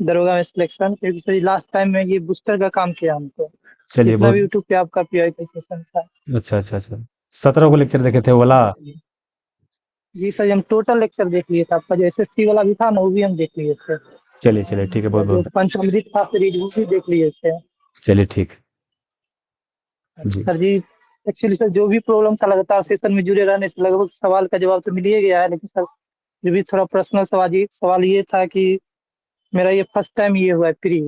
दरोगा में सिलेक्शन, क्योंकि सर जी लास्ट टाइम में ये बूस्टर का काम किया हमको। चलिए जितना भी बहुत यूट्यूब पे आपका पीआईक्यू सेशन था। अच्छा अच्छा अच्छा। 17 को लेक्चर देखे थे वो वाला? जी सर जी, हम टोटल लेक्चर देख लिए थे आपका, जो एसएससी वाला भी था ना वो भी हम देख लिए थे। चलिए चलिए ठीक है, बहुत और जो बहुत पंचामृत था सीरीज वो भी देख लिए थे। चलिए ठीक जी। सर जी एक्चुअली सर जो भी प्रॉब्लम था लगातार सेशन में जुड़े रहने से लगभग सवाल का जवाब तो मिल ही गया है, लेकिन सर जो भी थोड़ा पर्सनल सवाल ये था कि मेरा ये फर्स्ट टाइम ये हुआ है प्री।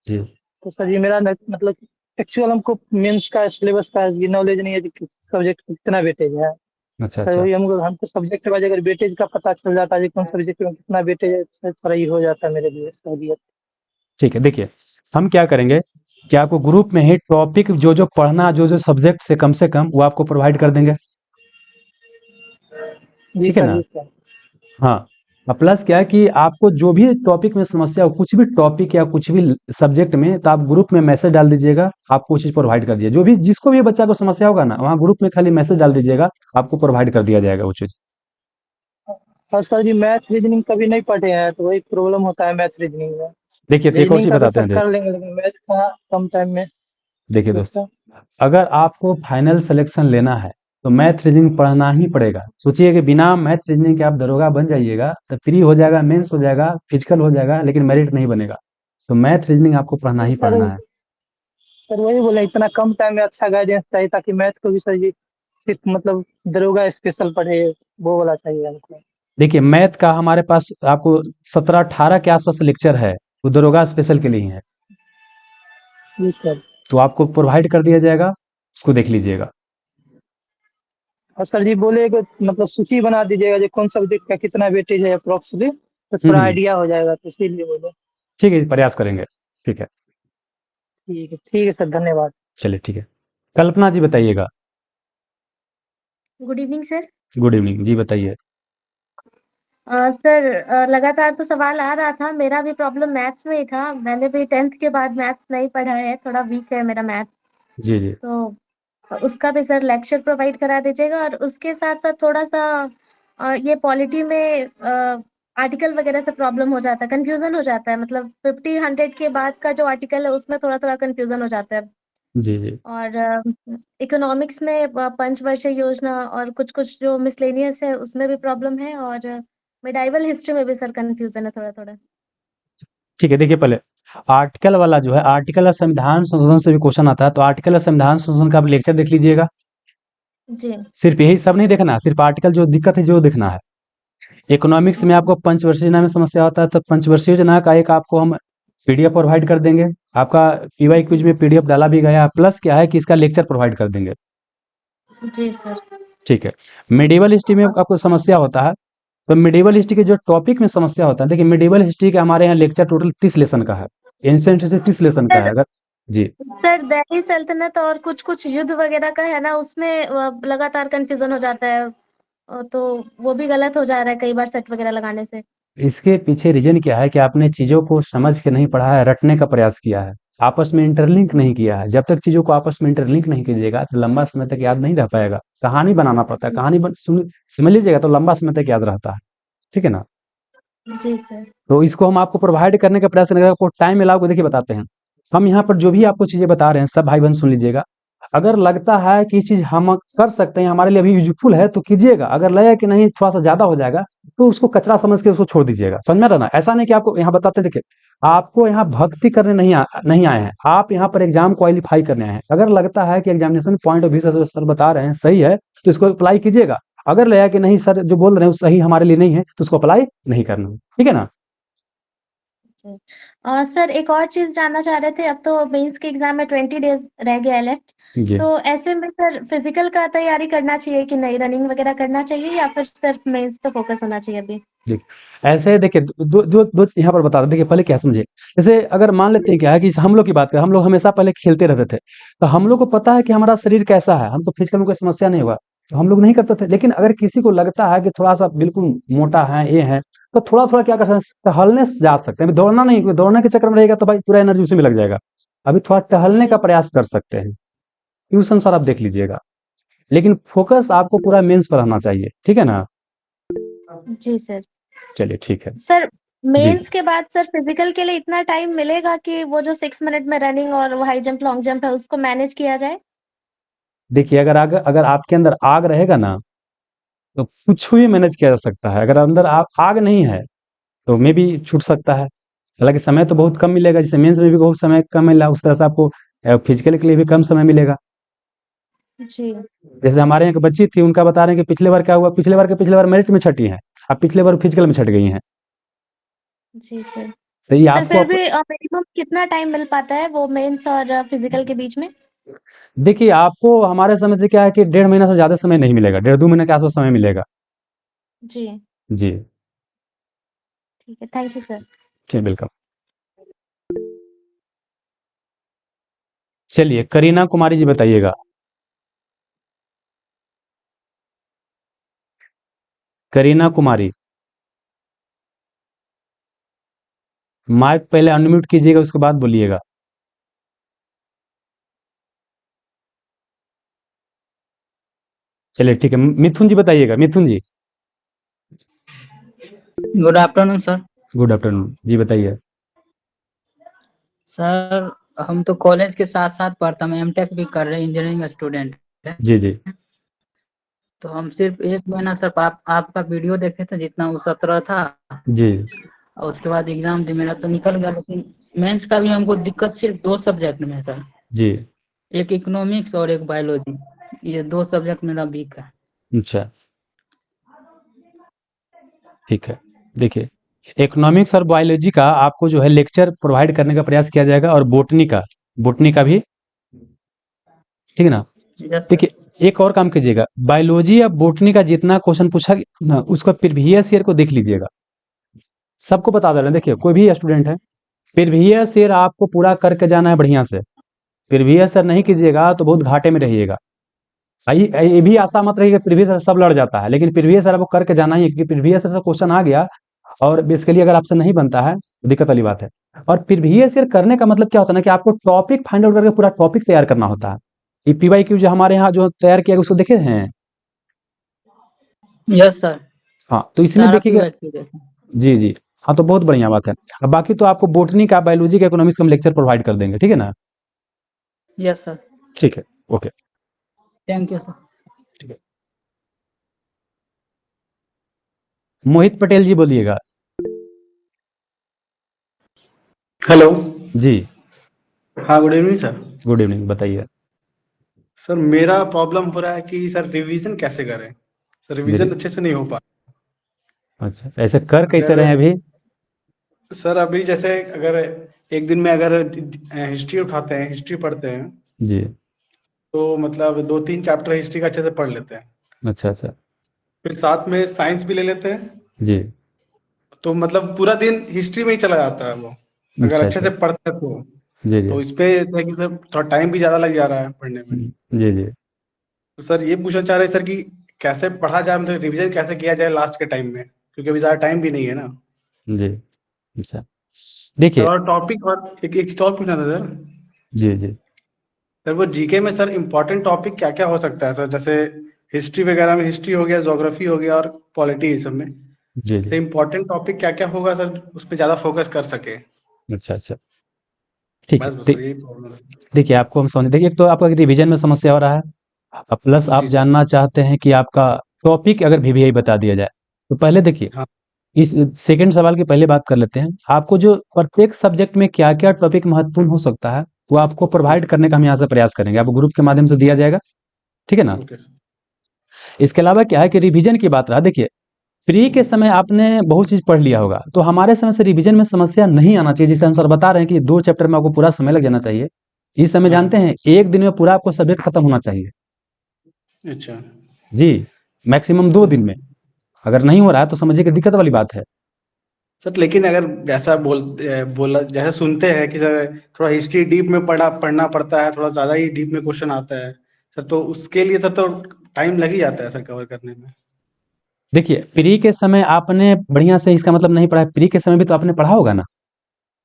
जी तो सर ये मेरा मतलब एक्चुअल हमको मेंस का सिलेबस का ये नॉलेज नहीं है कि किस सब्जेक्ट को कितना वेटेज है। अच्छा सर अच्छा वही हमको सब्जेक्ट वाइज अगर वेटेज का पता चल जाता है कि कौन सब्जेक्ट में कितना वेटेज है, सर थोड़ा ये हो जाता है मेरे लिए सहूलियत। ठीक है। देखिए हम क्या करेंगे कि आपको ग्रुप में ही टॉपिक जो जो पढ़ना, जो जो सब्जेक्ट से कम वो आपको प्रोवाइड कर देंगे। जी ठीक है सर, ना? जी सर। हाँ। और प्लस क्या है कि आपको जो भी टॉपिक में समस्या हो, कुछ भी टॉपिक या कुछ भी सब्जेक्ट में, तो आप ग्रुप में मैसेज डाल दीजिएगा, आपको वो चीज़ प्रोवाइड कर दिया। जो भी जिसको भी बच्चा को समस्या होगा ना, वहाँ ग्रुप में खाली मैसेज डाल दीजिएगा, आपको प्रोवाइड कर दिया जाएगा वो चीज़। और सर जी मैथ रीजनिंग कभी नहीं पढ़े हैं तो वही प्रॉब्लम होता है मैथ रीजनिंग में। देखिए तो एक और रीजनिंग चीज़ का तो बताते सर हैं, कर लेंगे, लेकिन मैथ का कम टाइम में। देखिए दोस्त, दोस्तों अगर आपको फाइनल सिलेक्शन लेना है तो मैथ रीजनिंग पढ़ना ही पड़ेगा। सोचिए कि बिना मैथ रीजनिंग के आप दरोगा बन जाइएगा तो फ्री हो जाएगा, मेंस हो जाएगा, फिजिकल हो जाएगा, लेकिन मेरिट नहीं बनेगा। तो मैथ रीजनिंग आपको पढ़ना जी ही सर, पढ़ना है। सर वही बोले इतना कम टाइम में अच्छा गाइडेंस चाहिए ताकि मैथ को भी सर जी सिर्फ मतलब दरोगा स्पेशल पढ़े वो वाला चाहिए हमको। देखिए मैथ का हमारे पास आपको 17-18 के आसपास लेक्चर है, वो दरोगा स्पेशल के लिए ही है। जी सर। तो आपको प्रोवाइड कर दिया जाएगा, उसको देख लीजिएगा। और सर जी बोले कि मतलब सूची बना दीजिएगा जो कौन सब्जेक्ट का कितना वेटेज है अप्रोक्सली, तो थोड़ा हम्म, आइडिया हो जाएगा, तो इसीलिए बोले। ठीक है, प्रयास करेंगे। ठीक है, ठीक है सर, धन्यवाद। चलिए ठीक है। कल्पना जी बताइएगा। Good evening sir. Good evening जी, बताइए। सर लगातार तो सवाल आ रहा था, मेरा भी प्रॉब्लम मैथ्स में ही था। मैंने भी 10th के बाद मैथ्स नहीं पढ़ा है, थोड़ा वीक है मेरा मैथ्स। जी जी तो उसका भी सर लेक्चर प्रोवाइड करा दीजिएगा, और उसके साथ-साथ थोड़ा-सा ये पॉलिटी में आर्टिकल वगैरह से प्रॉब्लम हो जाता है, कन्फ्यूज़न हो जाता है। मतलब 50-100 के बाद का जो आर्टिकल है उसमें थोड़ा-थोड़ा कन्फ्यूज़न हो जाता है। जी जी और इकोनॉमिक्स में पंचवर्षीय योजना और कुछ-कुछ जो मिसलेनियस है उसमें भी प्रॉब्लम है, और मिडाइवल हिस्ट्री में भी सर कन्फ्यूज़न है थोड़ा-थोड़ा। ठीक है। देखिए पहले आर्टिकल वाला जो है, आर्टिकल और संविधान संशोधन से भी क्वेश्चन आता है, तो आर्टिकल और संविधान संशोधन का आप लेक्चर देख लीजिएगा। जी। सिर्फ यही सब नहीं देखना, सिर्फ आर्टिकल जो दिक्कत है जो देखना है। इकोनॉमिक्स में आपको पंचवर्षीय योजना में समस्या होता है, तो पंचवर्षीय योजना का एक आपको हम पीडीएफ प्रोवाइड कर देंगे। आपका पीवाई क्यूज में पीडीएफ डाला भी गया है, प्लस क्या है कि इसका लेक्चर प्रोवाइड कर देंगे। जी सर। ठीक है। मेडिवल हिस्ट्री में आपको समस्या होता है, तो मेडिवल हिस्ट्री के जो टॉपिक में समस्या होता है, देखिए मेडिवल हिस्ट्री के हमारे यहाँ लेक्चर टोटल 30 लेसन का है, एंशिएंट हिस्ट्री 30 लेसन का है। सर अगर जी सर दिल्ली सल्तनत और कुछ-कुछ युद्ध वगैरह का है ना, उसमें लगातार कन्फ्यूज़न हो जाता है। तो वो भी गलत हो जा रहा है कई बार सेट वगैरह लगाने से। इसके पीछे रीजन क्या है कि आपने चीजों को समझ के नहीं पढ़ा है, रटने का प्रयास किया है, आपस में इंटरलिंक नहीं किया है। जब तक चीजों को आपस में इंटरलिंक नहीं कीजिएगा तो लंबा समय तक याद नहीं रह पाएगा। कहानी बनाना पड़ता है, कहानी समझ लीजिएगा तो लंबा समय तक याद रहता है। ठीक है ना? जी सर। तो इसको हम आपको प्रोवाइड करने का प्रयास करेंगे। आपको टाइम अलाउ को देखिए बताते हैं। हम यहाँ पर जो भी आपको चीज़ें बता रहे हैं सब भाई-बहन सुन लीजिएगा। अगर लगता है कि ये चीज़ हम कर सकते हैं, हमारे लिए अभी यूज़फुल है तो कीजिएगा। अगर लगे कि नहीं थोड़ा-सा ज़्यादा हो जाएगा, तो उसको कचरा समझ के उसको छोड़ दीजिएगा। समझ में आ रहा है ना? ऐसा नहीं कि आपको यहाँ बताते हैं देखिए, आपको यहाँ भक्ति करने नहीं आए हैं। आप यहाँ पर एग्ज़ाम क्वालीफाई करने आए हैं। अगर लगता है कि एग्ज़ामिनेशन पॉइंट ऑफ व्यू से जो सर बता रहे हैं सही है, तो इसको अप्लाई कीजिएगा। अगर लगा कि नहीं सर जो बोल रहे हैं वो सही हमारे लिए नहीं है, तो उसको अप्लाई नहीं करना। ठीक है ना? जी। सर एक और चीज़ जानना चाह रहे थे, अब तो मेंस के एग्ज़ाम में 20 डेज़ रह गया है लेफ्ट, जी। तो ऐसे में सर फिज़िकल का तैयारी करना चाहिए कि नहीं? रनिंग वग़ैरह करना चाहिए या फिर सिर्फ़ मेंस पे फ़ोकस होना चाहिए अभी? देखिए, ऐसे देखिए दो यहाँ पर बता रहा हूँ। देखिए पहले क्या समझिए, जैसे अगर मान लेते हैं क्या है कि हम लोग की बात करें, हम लोग हमेशा पहले खेलते रहते थे, तो हम लोग को पता है कि हमारा शरीर कैसा है, हमको फिजिकल में कोई समस्या नहीं होगा, तो हम लोग नहीं करते थे। लेकिन अगर किसी को लगता है कि थोड़ा-सा बिल्कुल मोटा है, ये है, तो थोड़ा-थोड़ा क्या कर सकते हैं, टहलने से जा सकते हैं। अभी दौड़ना नहीं, कोई दौड़ने के चक्कर में रहेगा तो भाई पूरा एनर्जी उसी में लग जाएगा। अभी थोड़ा टहलने का जी। प्रयास कर सकते हैं। ट्यूशन सर आप देख लीजिएगा, लेकिन फोकस आपको पूरा मेंस पर रहना चाहिए, ठीक है ना? जी सर। चलिए ठीक है। सर जी। मेंस के बाद सर फिज़िकल के लिए इतना टाइम मिलेगा कि वो जो 6 मिनट में रनिंग और वो हाई जंप, लॉन्ग जंप है उसको मैनेज किया जाए? देखिए अगर आपके अंदर आग रहेगा ना, तो कुछ भी मैनेज किया जा सकता है। अगर अंदर आग नहीं है, तो मेबी छूट सकता है। हालाँकि समय तो बहुत कम मिलेगा, जैसे मेंस में भी बहुत समय कम मिला, उस तरह से आपको फिजिकल के लिए भी कम समय मिलेगा। जी। जैसे हमारे यहाँ एक बच्ची थी, उनका बता रहे हैं कि पिछले बार क्या हुआ, पिछले बार मेरिट में छँटी हैं, अब पिछले बार फिजिकल में छँट गई हैं। जी सर। तो ये सर आपको फिर भी मिनिमम कितना टाइम मिल पाता है वो मेंस और फिज़िकल के बीच में? देखिए, आपको हमारे समय से क्या है कि 1.5 महीना से ज़्यादा समय नहीं मिलेगा, 1.5-2 महीने के आस-पास समय मिलेगा। जी। जी, ठीक है, थैंक यू सर। जी वेलकम। चलिए, करीना कुमारी जी बताइएगा। करीना कुमारी। माइक पहले अनम्यूट कीजिएगा, उसके बाद बोलिएगा। चलिए ठीक है, मिथुन जी बताइएगा, Mithun ji. Good afternoon sir. Good afternoon, जी बताइए। सर हम तो कॉलेज के साथ साथ पढ़ता, मैं एमटेक भी कर रहे हैं, इंजीनियरिंग स्टूडेंट है। जी, जी। तो हम सिर्फ 1 महीना सर आपका वीडियो देखे थे, जितना वो 17 था, जी, और उसके बाद एग्जाम दी, मेरा तो निकल गया, लेकिन मेंस का भी हमको दिक्कत सिर्फ 2 सब्जेक्ट में है सर, जी। एक इकोनॉमिक्स और एक बायोलॉजी, ये 2 सब्जेक्ट मेरा वीक है। अच्छा, ठीक है। देखिए, इकोनॉमिक्स और बायोलॉजी का आपको जो है लेक्चर प्रोवाइड करने का प्रयास किया जाएगा और बॉटनी का भी, ठीक है ना? Yes sir. देखिए, एक और काम कीजिएगा, बायोलॉजी या बॉटनी का जितना क्वेश्चन पूछा ना, उसका प्रीवियस ईयर को देख लीजिएगा। सबको बता दे रहे हैं, देखिए कोई भी स्टूडेंट है, प्रीवियस ईयर आपको पूरा करके जाना है बढ़िया से। प्रीवियस ईयर नहीं कीजिएगा तो बहुत घाटे में रहिएगा। ये भी आशा मत रहिएगा प्रीवियस ईयर सब लड़ जाता है, लेकिन प्रीवियस ईयर आपको करके जाना ही है, क्योंकि प्रीवियस ईयर से क्वेश्चन आ गया और बेसिकली अगर आपसे नहीं बनता है तो दिक्कत वाली बात है। और प्रीवियस ईयर करने का मतलब क्या होता है ना, कि आपको टॉपिक फाइंड आउट करके पूरा टॉपिक तैयार करना होता है। ये पीवाईक्यू जो हमारे यहाँ जो तैयार किया गया उसको देखे हैं? यस सर, हाँ, तो इसमें सारा देखिएगा। देखें। जी, जी। हाँ, तो बहुत बढ़िया बात है। अब बाकी तो आपको बॉटनी का, बायोलॉजी का, इकोनॉमिक्स का हम लेक्चर प्रोवाइड कर देंगे, ठीक है ना? Yes sir. ठीक है, ओके। Thank you sir. ठीक है। मोहित पटेल जी बोलिएगा। हेलो। जी। हाँ, good evening sir. Good evening, बताइए। सर मेरा प्रॉब्लम हो रहा है कि सर रिवीजन कैसे करें? सर रिवीजन अच्छे से नहीं हो पा अच्छा, ऐसे कर कैसे अगर रहे हैं अभी? सर अभी जैसे अगर एक दिन में अगर हिस्ट्री उठाते हैं, हिस्ट्री पढ़ते हैं, जी। तो मतलब 2-3 चैप्टर हिस्ट्री का अच्छे से पढ़ लेते हैं। अच्छा, अच्छा। फिर साथ में साइंस भी ले लेते हैं, जी। तो मतलब पूरा दिन हिस्ट्री में ही चला जाता है वो, अगर अच्छा, अच्छे अच्छा। से पढ़ते हैं तो। जी, जी। तो इस पे ऐसा है कि सर थोड़ा टाइम भी ज़्यादा लग जा रहा है पढ़ने में। जी, जी। तो सर ये पूछना चाह रहे हैं सर कि कैसे पढ़ा जाए, मतलब रिवीजन कैसे किया जाए लास्ट के टाइम में, क्योंकि अभी ज़्यादा टाइम भी नहीं है ना। जी। अच्छा। सर देखिए। और टॉपिक और एक चीज़ और पूछना था सर। जी, जी। सर वो जीके में सर इम्पोर्टेंट टॉपिक क्या-क्या हो सकता है सर? जैसे हिस्ट्री वगैरह में हिस्ट्री हो गया, ज्योग्राफी हो गया और पॉलिटी, इस सब में। जी, तो जी। इम्पोर्टेंट टॉपिक क्या-क्या होगा सर, उस पे ज़्यादा फोकस कर सके। अच्छा, अच्छा। ठीक है। बस सर यही प्रॉब्लम है। देखिए आपको हम समझ देखिए एक तो आपका रिवीजन में समस्या हो रहा है, प्लस आप जी सर। जानना चाहते हैं कि आपका टॉपिक अगर वीवीआई बता दिया जाए, तो पहले देखिए हाँ। इस सेकंड सवाल की पहले बात कर लेते हैं। आपको जो प्रत्येक सब्जेक्ट में क्या-क्या टॉपिक महत्वपूर्ण हो सकता है, वो आपको प्रोवाइड करने का हम यहाँ से प्रयास करेंगे। आपको ग्रुप के माध्यम से दिया जाएगा, ठीक है ना? ओके। इसके अलावा क्या है कि रिवीजन की बात रहा देखिए, फ्री के समय आपने बहुत चीज़ पढ़ लिया होगा, तो हमारे समय से रिवीजन में समस्या नहीं आना चाहिए। जैसे हम सर बता रहे हैं कि 2 चैप्टर में आपको पूरा समय लग जाना चाहिए। इस समय हाँ। जानते हैं 1 दिन में पूरा आपको सब्जेक्ट खत्म होना चाहिए। अच्छा। जी, मैक्सिमम 2 दिन में। अगर नहीं हो रहा है तो समझिए कि दिक्कत वाली बात है। सर लेकिन अगर जैसा बोला जैसे सुनते हैं कि सर थोड़ा हिस्ट्री डीप में पढ़ना पड़ता है, थोड़ा ज़्यादा ही डीप में क्वेश्चन आता है। सर तो उसके लिए सर तो टाइम लग ही जाता है सर कवर करने में। देखिए, प्री के समय आपने बढ़िया से इसका मतलब नहीं पढ़ा है, प्री के समय भी तो आपने पढ़ा होगा ना?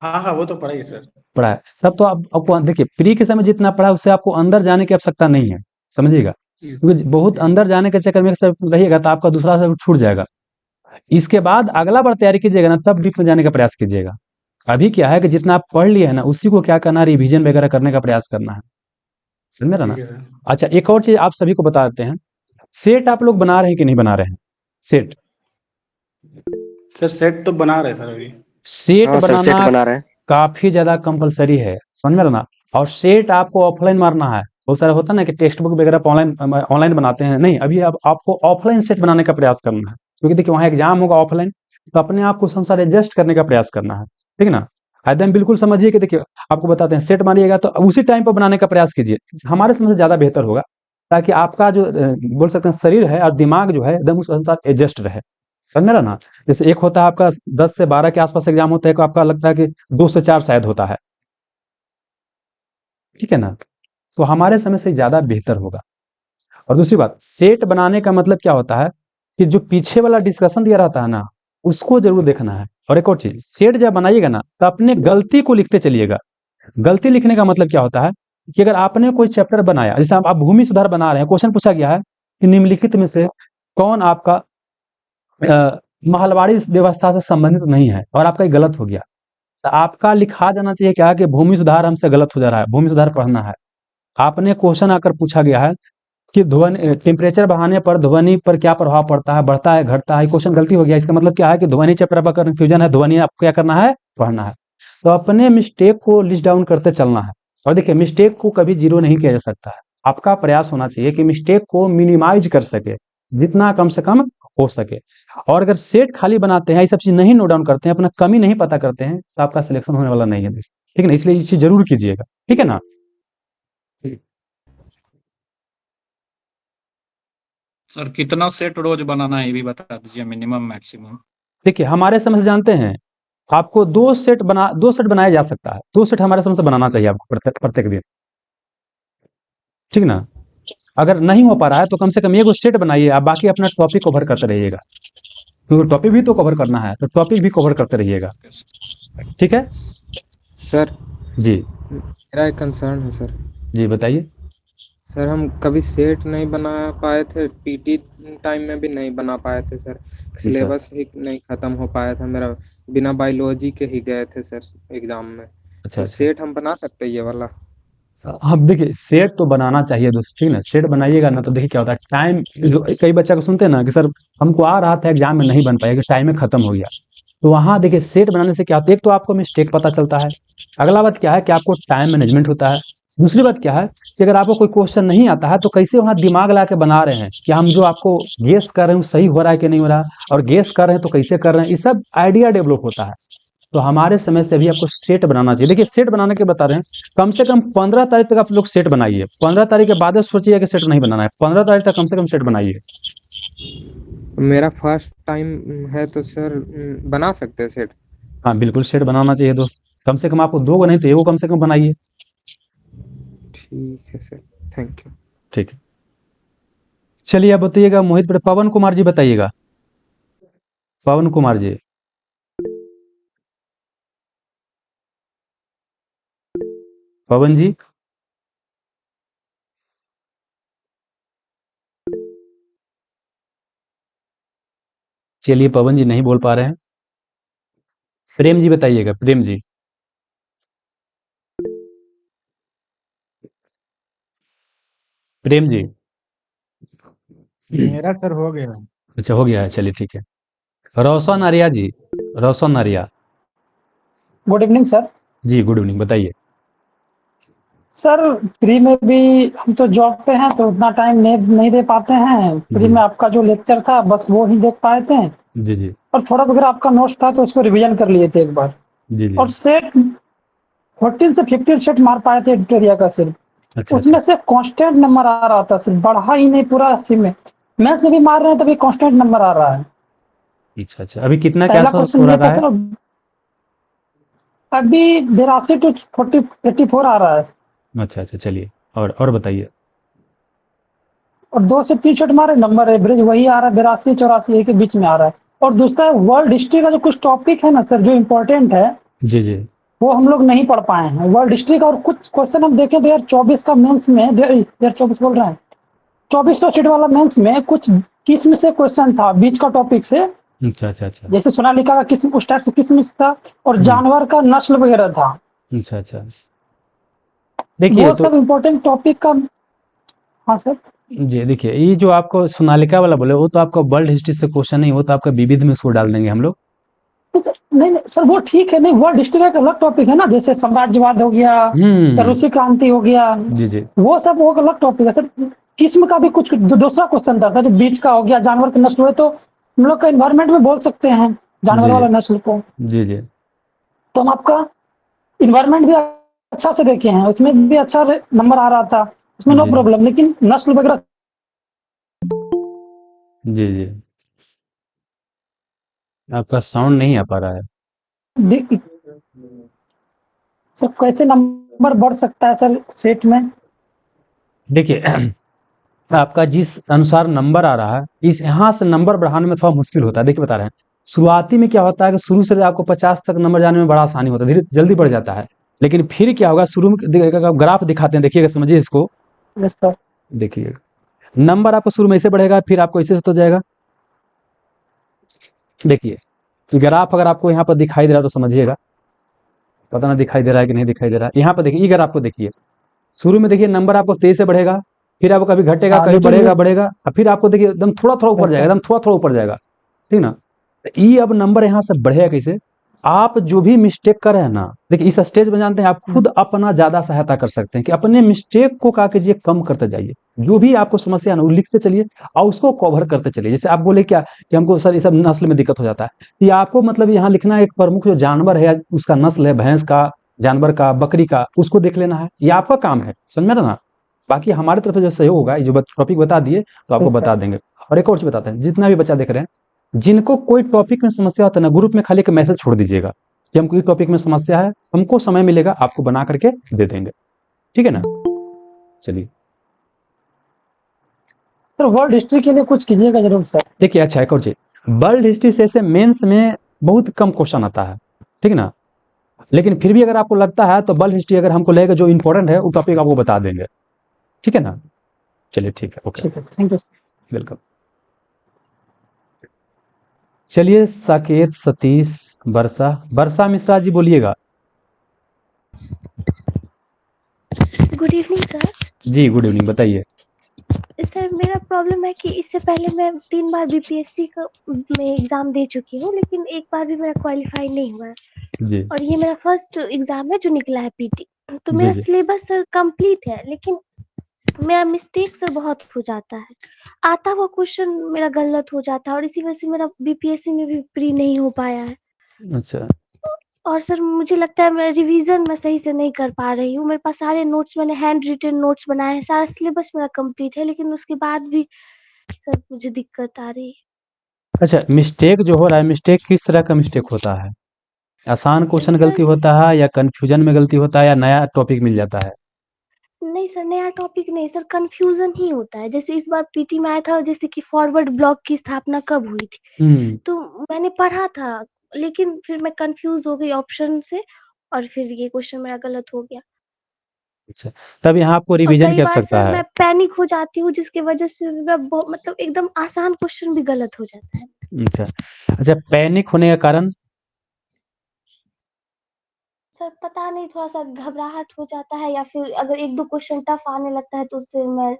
हाँ, हाँ, वो तो पढ़ा ही सर। पढ़ा है। तब तो आप आपको देखिए प्री के समय जितना पढ़ा है उससे आपको अंदर जाने की आवश्यकता नहीं है, समझिएगा? क्योंकि बहुत अंदर जाने के चक्कर में अक्सर रहिएगा तो आपका दूसरा सब्जेक्ट छूट जाएगा। इसके बाद अगला बार तैयारी कीजिएगा ना तब डीप में जाने का प्रयास कीजिएगा। अभी क्या है कि जितना आप पढ़ लिए हैं ना उसी को क्या करना है रिवीजन वगैरह करने का प्रयास करना है। समझ रहे ना? ठीक है सर। अच्छा एक और चीज़ आप सभी को बता देते हैं, सेट आप लोग बना रहे हैं कि नहीं बना रहे हैं? सेट। सर सेट तो बना रहे हैं सर अभी। सेट हाँ सर, सेट बनाना बना रहे हैं। काफ़ी ज़्यादा कंपल्सरी है, समझ में रहा ना? और सेट आपको ऑफलाइन मारना है। बहुत सारा होता है ना कि टेक्स्ट बुक वगैरह पे ऑनलाइन बनाते हैं, नहीं अभी अब आपको ऑफलाइन सेट बनाने का प्रयास करना है। क्योंकि देखिए वहाँ एग्ज़ाम होगा ऑफलाइन, तो अपने आप को उस अनुसार एडजस्ट करने का प्रयास करना है, ठीक है ना? एकदम बिल्कुल समझिए कि देखिए आपको बताते हैं सेट मारिएगा तो उसी टाइम पे बनाने का प्रयास कीजिए, हमारे समय से ज़्यादा बेहतर होगा। ताकि आपका जो बोल सकते हैं शरीर है और दिमाग जो है एकदम उस अनुसार एडजस्ट रहे, समझ में रहा ना? जैसे एक होता है आपका 10 से 12 के आस-पास एग्ज़ाम होता है, एक आपका लगता है कि 2 से 4 शायद होता है। ठीक है ना? तो हमारे समय से ज़्यादा बेहतर होगा। और दूसरी बात, सेट बनाने का मतलब क्या होता है कि जो पीछे वाला डिस्कशन दिया रहता है ना, उसको ज़रूर देखना है। और एक और चीज़, सेट जब बनाइएगा ना, तो अपने गलती को लिखते चलिएगा। गलती लिखने का मतलब क्या होता है कि अगर आपने कोई चैप्टर बनाया, जैसे आप भूमि सुधार बना रहे हैं, क्वेश्चन पूछा गया है कि निम्नलिखित में से कौन आपका महलवाड़ी व्यवस्था से संबंधित नहीं है और आपका ये गलत हो गया। तो आपका लिखा जाना चाहिए क्या कि भूमि सुधार हमसे गलत हो जा रहा है, भूमि सुधार पढ़ना है। आपने क्वेश्चन आकर पूछा गया है कि ध्वनि टेम्परेचर बढ़ाने पर ध्वनि पर क्या प्रभाव पड़ता है, बढ़ता है, घटता है, क्वेश्चन गलती हो गया। इसका मतलब क्या है कि ध्वनि चैप्टर आपका कन्फ्यूजन है, ध्वनि आपको क्या करना है, पढ़ना है। तो अपने मिस्टेक को लिस्ट डाउन करते चलना है। और देखिए मिस्टेक को कभी जीरो नहीं किया जा सकता है। आपका प्रयास होना चाहिए कि मिस्टेक को मिनिमाइज कर सके, जितना कम से कम हो सके। और अगर सेट खाली बनाते हैं, ये सब चीज़ नहीं नोट डाउन करते हैं, अपना कमी नहीं पता करते हैं, तो आपका सिलेक्शन होने वाला नहीं है। ठीक है ना? इसलिए ये चीज़ ज़रूर कीजिएगा, ठीक है ना? सर कितना सेट रोज बनाना है ये भी बता दीजिए, मिनिमम मैक्सिमम। देखिए हमारे समझ से जानते हैं, आपको 2 सेट बनाया जा सकता है। 2 सेट हमारे समझ से बनाना चाहिए आपको प्रत्येक दिन। ठीक ना? अगर नहीं हो पा रहा है तो कम से कम 1 सेट बनाइए, आप बाकी अपना टॉपिक कवर करते रहिएगा। क्योंकि टॉपिक भी तो कवर करना है, तो टॉपिक भी कवर करते रहिएगा। ठीक है? सर जी। मेरा एक कंसर्न है सर। जी बताइए। सर हम कभी सेट नहीं बना पाए थे, पीटी टाइम में भी नहीं बना पाए थे सर। जी सर। सिलेबस ही नहीं खत्म हो पाया था मेरा, बिना बायोलॉजी के ही गए थे सर एग्जाम में। अच्छा, तो अच्छा। सेट हम बना सकते हैं ये वाला? अब देखिए सेट तो बनाना चाहिए दोस्त, ठीक है ना? सेट बनाइएगा ना तो देखिए क्या होता है टाइम, कई बच्चा को सुनते हैं ना कि सर हमको आ रहा था एग्जाम में नहीं बन पाया कि टाइम में खत्म हो गया। तो वहाँ देखिए सेट बनाने से क्या होता है, एक तो आपको मिस्टेक पता चलता है। अगला बात क्या है कि आपको टाइम मैनेजमेंट होता है। दूसरी बात क्या है कि अगर आपको कोई क्वेश्चन नहीं आता है तो कैसे वहाँ दिमाग लगा के बना रहे हैं कि हम जो आपको गेस कर रहे हैं वो सही हो रहा है कि नहीं हो रहा, और गेस कर रहे हैं तो कैसे कर रहे हैं, ये सब आइडिया डेवलप होता है। तो हमारे समय से भी आपको सेट बनाना चाहिए। देखिए सेट बनाने के बता रहे हैं, कम से कम 15 तारीख तक आप लोग सेट बनाइए। 15 तारीख के बाद सोचिए कि सेट नहीं बनाना है, 15 तारीख तक कम से कम सेट बनाइए। मेरा फर्स्ट टाइम है तो सर बना सकते हैं सेट? हाँ बिल्कुल सेट बनाना चाहिए दोस्त, कम से कम आपको 2 को नहीं तो 1 कम से कम बनाइए। ठीक है सर, थैंक यू। ठीक है, चलिए आप बताइएगा मोहित, पवन कुमार जी बताइएगा। पवन कुमार जी। पवन जी। चलिए पवन जी नहीं बोल पा रहे हैं। प्रेम जी बताइएगा, प्रेम जी। प्रेम जी। मेरा सर हो गया। अच्छा हो गया है, चलिए ठीक है। रोशन आर्या जी, रोशन आर्या गुड इवनिंग सर। जी, गुड इवनिंग, बताइए। सर फ्री में भी हम तो जॉब पे हैं तो उतना टाइम नहीं दे पाते हैं। फ्री जी में आपका जो लेक्चर था बस वो ही देख पाए थे, जी जी और थोड़ा वगैरह आपका नोट्स था तो उसको रिवीजन कर लिए थे एक बार। जी जी। और सेट 14 से 15 सेट मार पाए थे एडिटोरिया का सिर्फ। अच्छा उसमें अच्छा से कांस्टेंट नंबर आ रहा था, सिर्फ बढ़ा ही नहीं पूरा थी में। मैथ्स में भी मार रहे हैं तभी कांस्टेंट नंबर आ रहा है। अच्छा अच्छा। अभी कितना के पहला आसपास क्वेश्चन हो ये रहा था है? सर, अभी 82 to 40 84 आ रहा है। अच्छा अच्छा, चलिए और बताइए। और 2 से 3 सेट मारे, नंबर एवरेज वही आ रहा है 82 84 के बीच में आ रहा है। और दूसरा वर्ल्ड हिस्ट्री का जो कुछ टॉपिक है ना सर जो इम्पोर्टेंट है, जी जी वो हम लोग नहीं पढ़ पाए हैं वर्ल्ड हिस्ट्री का। और कुछ क्वेश्चन हम देखें 2024 का मेंस में, 2024 बोल रहे हैं 2400 सीट वाला मेंस में कुछ किस्म से क्वेश्चन था बीच का टॉपिक से। अच्छा अच्छा अच्छा। जैसे सोनालिका का किस्म, उस टाइप से किस्म था, और जानवर का नस्ल वगैरह था। अच्छा अच्छा। देखिए वो तो सब इम्पोर्टेंट टॉपिक का। हाँ सर। जी, देखिए ये जो आपको सोनालिका वाला बोले वो तो आपका वर्ल्ड हिस्ट्री से क्वेश्चन नहीं, वो तो आपका विविध में उसको डाल देंगे हम लोग। नहीं नहीं सर वो ठीक है, नहीं वर्ल्ड हिस्ट्री का एक अलग टॉपिक है ना, जैसे साम्राज्यवाद हो गया या रूसी क्रांति हो गया, जी जी वो सब वो एक अलग टॉपिक है सर। किस्म का भी कुछ दूसरा क्वेश्चन था सर, बीच का हो गया, जानवर के नस्ल हुए तो हम लोग का इन्वायरमेंट में बोल सकते हैं जानवर जी वाला नस्ल को। जी जी तो हम आपका इन्वायरमेंट भी अच्छा से देखे हैं, उसमें भी अच्छा नंबर आ रहा था, उसमें नो जी प्रॉब्लम। लेकिन नस्ल वगैरह जी जी। आपका साउंड नहीं आ पा रहा है। सर कैसे नंबर बढ़ सकता है सर सेट में? देखिए आपका जिस अनुसार नंबर आ रहा है, इस यहाँ से नंबर बढ़ाने में थोड़ा मुश्किल होता है। देखिए बता रहे हैं, शुरुआती में क्या होता है कि शुरू से आपको 50 तक नंबर जाने में बड़ा आसानी होता है, धीरे जल्दी बढ़ जाता है। लेकिन फिर क्या होगा, शुरू में ग्राफ दिखाते हैं, देखिएगा, समझिए इसको। Yes sir. देखिए नंबर आपको शुरू में ऐसे बढ़ेगा, फिर आपको ऐसे तो जाएगा। देखिए ग्राफ अगर आपको यहाँ पर दिखाई दे रहा है तो समझिएगा, पता ना दिखाई दे रहा है कि नहीं दिखाई दे रहा है। यहाँ पर देखिए, ये ग्राफ को देखिए, शुरू में देखिए नंबर आपको तेज से बढ़ेगा, फिर आपको कभी घटेगा, हाँ, कभी लेकिन बढ़ेगा ये बढ़ेगा, और फिर आपको देखिए एकदम थोड़ा थोड़ा ऊपर जाएगा, एकदम थोड़ा थोड़ा ऊपर जाएगा, ठीक ना। तो ये अब नंबर यहाँ से बढ़ेगा कैसे? आप जो भी मिस्टेक कर रहे हैं ना, देखिए इस स्टेज में जानते हैं आप खुद अपना ज्यादा सहायता कर सकते हैं कि अपने मिस्टेक को क्या कीजिए, कम करते जाइए। जो भी आपको समस्या ना वो लिखते चलिए और उसको कवर करते चलिए। जैसे आप बोले क्या कि हमको सर ये सब नस्ल में दिक्कत हो जाता है, ये आपको मतलब यहाँ लिखना है एक प्रमुख जो जानवर है उसका नस्ल है, भैंस का, जानवर का, बकरी का, उसको देख लेना है, ये आपका काम है, समझ में ना। बाकी हमारी तरफ से जो सहयोग होगा, ये जो टॉपिक बता दिए तो आपको बता देंगे। और एक और चीज बताते हैं, जितना भी बच्चा देख रहे हैं, जिनको कोई टॉपिक में समस्या होता है ना, ग्रुप में खाली एक मैसेज छोड़ दीजिएगा कि हमको इस टॉपिक में समस्या है, हमको समय मिलेगा आपको बना करके दे देंगे, ठीक है ना। चलिए सर वर्ल्ड हिस्ट्री के लिए कुछ कीजिएगा जरूर सर। देखिए अच्छा एक और चीज, वर्ल्ड हिस्ट्री से ऐसे मेंस में बहुत कम क्वेश्चन आता है, ठीक है ना। लेकिन फिर भी अगर आपको लगता है तो वर्ल्ड हिस्ट्री अगर हमको लगेगा जो इंपॉर्टेंट है वो टॉपिक आपको बता देंगे, ठीक है ना। चलिए ठीक है, ओके, ठीक है, थैंक यू। वेलकम। चलिए साकेत, सतीश, वर्षा मिश्रा जी बोलिएगा। Good evening sir. जी गुड इवनिंग, बताइए। सर मेरा प्रॉब्लम है कि इससे पहले मैं 3 बार बीपीएससी का में एग्ज़ाम दे चुकी हूँ, लेकिन एक बार भी मेरा क्वालिफाई नहीं हुआ है। जी और ये मेरा फर्स्ट एग्ज़ाम है जो निकला है पीटी। तो जी मेरा जी सिलेबस सर कंप्लीट है, लेकिन मेरा मिस्टेक सर बहुत हो जाता है। आता हुआ क्वेश्चन मेरा गलत हो जाता है और इसी वजह से मेरा बीपीएससी में भी प्री नहीं हो पाया है। अच्छा और सर मुझे लगता है मैं रिवीजन मैं सही से नहीं कर पा रही हूँ। मेरे पास सारे नोट्स, मैंने हैंड रिटन नोट्स बनाए हैं, सारा सिलेबस मेरा कंप्लीट है, लेकिन उसके बाद भी सर मुझे दिक्कत आ रही है। अच्छा, मिस्टेक जो हो रहा है, मिस्टेक किस तरह का मिस्टेक होता है? आसान क्वेश्चन सर गलती होता है या कंफ्यूजन में गलती होता है या नया टॉपिक मिल जाता है? नहीं सर, नया टॉपिक नहीं सर, कंफ्यूजन ही होता है। जैसे इस बार पीटी में आया था, जैसे कि फॉरवर्ड ब्लॉक की स्थापना कब हुई थी, तो मैंने पढ़ा था, लेकिन फिर मैं कंफ्यूज हो गई ऑप्शन से और फिर ये क्वेश्चन मेरा गलत हो गया। अच्छा, तब यहाँ आपको और रिवीजन कई की बार आवश्यकता सर है। मैं पैनिक हो जाती हूँ जिसकी वजह से मेरा मतलब एकदम आसान क्वेश्चन भी गलत हो जाता है। अच्छा, अच्छा पैनिक होने का कारण? सर पता नहीं, थोड़ा-सा घबराहट हो जाता है या फिर अगर 1-2 क्वेश्चन टफ आने लगता है तो उससे मैं,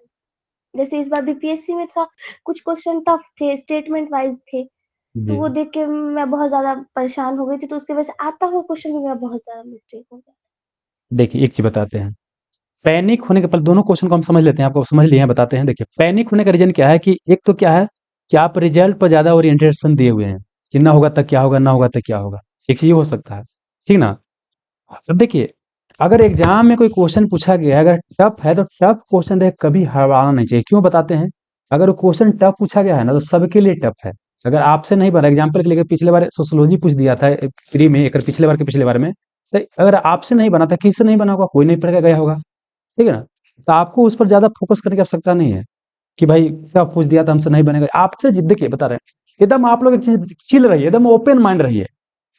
जैसे इस बार बीपीएससी में थोड़ा कुछ क्वेश्चन टफ थे, स्टेटमेंट वाइज़ थे, तो जी। वो देख के मैं बहुत ज़्यादा परेशान हो गई थी, तो उसकी वजह से आता हुआ क्वेश्चन भी मेरा बहुत ज़्यादा मिस्टेक हो गया। देखिए, एक चीज़ बताते हैं। पैनिक होने के पहले दोनों क्वेश्चन को हम समझ लेते हैं, आपको समझ लिए हैं, बताते हैं। देखिए, पैनिक होने का रीज़न क्या है कि एक तो क्या है कि आप रिजल्ट पर ज़्यादा ओरिएंटेशन दिए हुए हैं कि ना होगा तो क्या होगा, ना होगा तो क्या होगा। एक चीज़ ये हो सकता है, ठीक ना? अब देखिए, अगर एग्ज़ाम में कोई क्वेश्चन पूछा गया है, अगर टफ है तो टफ क्वेश्चन देख कभी हड़बड़ाना नहीं चाहिए। क्यों बताते हैं? अगर वो क्वेश्चन टफ पूछा गया है ना, तो सबके लिए टफ है। अगर आपसे नहीं बना, एग्ज़ाम्पल के लिए पिछले बार सोशियोलॉजी पूछ दिया था प्री में, एक पिछले बार के पिछले बार में, तो अगर आपसे नहीं बना था, किससे नहीं बना होगा? कोई नहीं पढ़ के गया होगा, ठीक है ना? तो आपको उस पर ज़्यादा फोकस करने की आवश्यकता नहीं है कि भाई टफ पूछ दिया था, हमसे नहीं बनेगा। आपसे देखिए, बता रहे हैं, एकदम आप लोग एक चीज़ चिल रहिए, एकदम ओपन माइंड रहिए।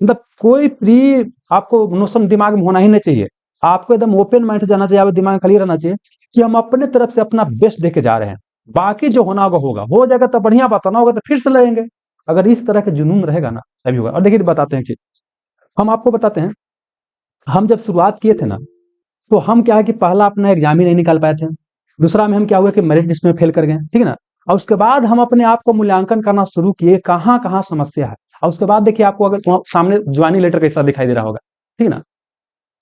मतलब कोई प्री आपको नोशन दिमाग में होना ही नहीं चाहिए। आपको एकदम ओपन माइंड से जाना चाहिए, आपका दिमाग खाली रहना चाहिए कि हम अपने तरफ से अपना बेस्ट देके जा रहे हैं। बाकी जो होना होगा होगा, हो जाएगा तो बढ़िया बात है, ना होगा तो फिर से लगेंगे। अगर इस तरह का जुनून रहेगा ना, तभी होगा। और देखिए बताते हैं एक चीज, हम आपको बताते हैं, हम जब शुरुआत किए थे ना, तो हम क्या है कि पहला अपना एग्जाम ही नहीं निकाल पाए थे। दूसरा में हम क्या हुआ कि मेरिट लिस्ट में फेल कर गए, ठीक है ना? और उसके बाद हम अपने आप को मूल्यांकन करना शुरू किए, कहाँ कहाँ समस्या है। और उसके बाद देखिए, आपको अगर वहाँ सामने ज्वाइनिंग लेटर कैसा दिखाई दे रहा होगा, ठीक है ना?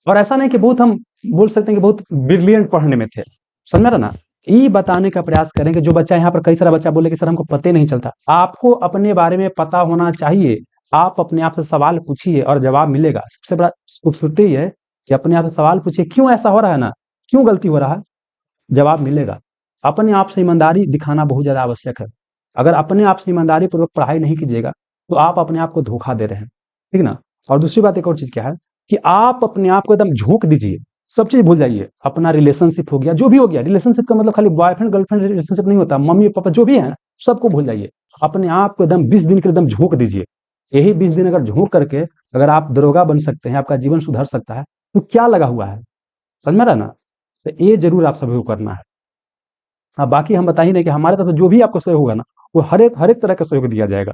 और ऐसा नहीं कि बहुत हम बोल सकते हैं कि बहुत ब्रिलियंट पढ़ने में थे, समझ रहे ना? ये बताने का प्रयास करें कि जो बच्चा यहाँ पर, कई सारा बच्चा बोले कि सर हमको पता ही नहीं चलता। आपको अपने बारे में पता होना चाहिए। आप अपने आप से सवाल पूछिए और जवाब मिलेगा। सबसे बड़ा खूबसूरती है कि अपने आप से सवाल पूछिए, क्यों ऐसा हो रहा है ना, क्यों गलती हो रहा है, जवाब मिलेगा। अपने आप से ईमानदारी दिखाना बहुत ज्यादा आवश्यक है। अगर अपने आप से ईमानदारी पूर्वक पढ़ाई नहीं कीजिएगा तो आप अपने आप को धोखा दे रहे हैं, ठीक ना? और दूसरी बात, एक और चीज क्या है कि आप अपने आप को एकदम झोंक दीजिए, सब चीज भूल जाइए। अपना रिलेशनशिप हो गया, जो भी हो गया, रिलेशनशिप का मतलब खाली बॉयफ्रेंड गर्लफ्रेंड रिलेशनशिप नहीं होता, मम्मी पापा जो भी है सबको भूल जाइए। अपने आप को एकदम 20 दिन के एकदम झोंक दीजिए। यही 20 दिन अगर झोंक करके अगर आप दरोगा बन सकते हैं, आपका जीवन सुधर सकता है, तो क्या लगा हुआ है, समझ में रहा ना? तो ये जरूर आप सभी को करना है। हाँ, बाकी हम बता ही नहीं कि हमारे तरफ से जो भी आपको सहयोग होगा ना, वो हर एक तरह का सहयोग दिया जाएगा।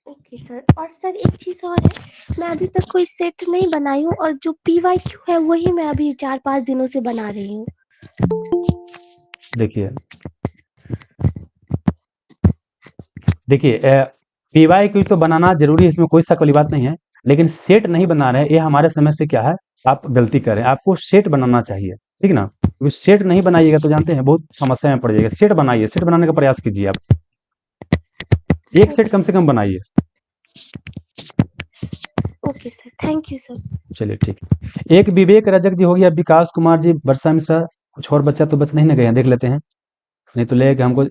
Okay sir. और सर एक चीज़ और है, मैं अभी तक कोई सेट नहीं बनाई हूँ और जो पीवाईक्यू है वही मैं अभी 4-5 दिनों से बना रही हूँ। देखिए, पीवाईक्यू तो बनाना जरूरी है, इसमें कोई शक वाली बात नहीं है, लेकिन सेट नहीं बना रहे, ये हमारे समय से क्या है, आप गलती कर रहे हैं। आपको सेट बनाना चाहिए, ठीक ना? क्योंकि सेट नहीं बनाइएगा तो जानते हैं बहुत समस्या में पड़ जाएगा। सेट बनाइए, सेट बनाने का प्रयास कीजिए आप। एक सेट कम से कम बनाइए। Okay sir, thank you sir. चलिए ठीक है। एक विवेक रजक जी हो गया, विकास कुमार जी, वर्षा मिश्रा, कुछ और बच्चा तो बच नहीं ना गए हैं, देख लेते हैं, नहीं तो लेके हमको।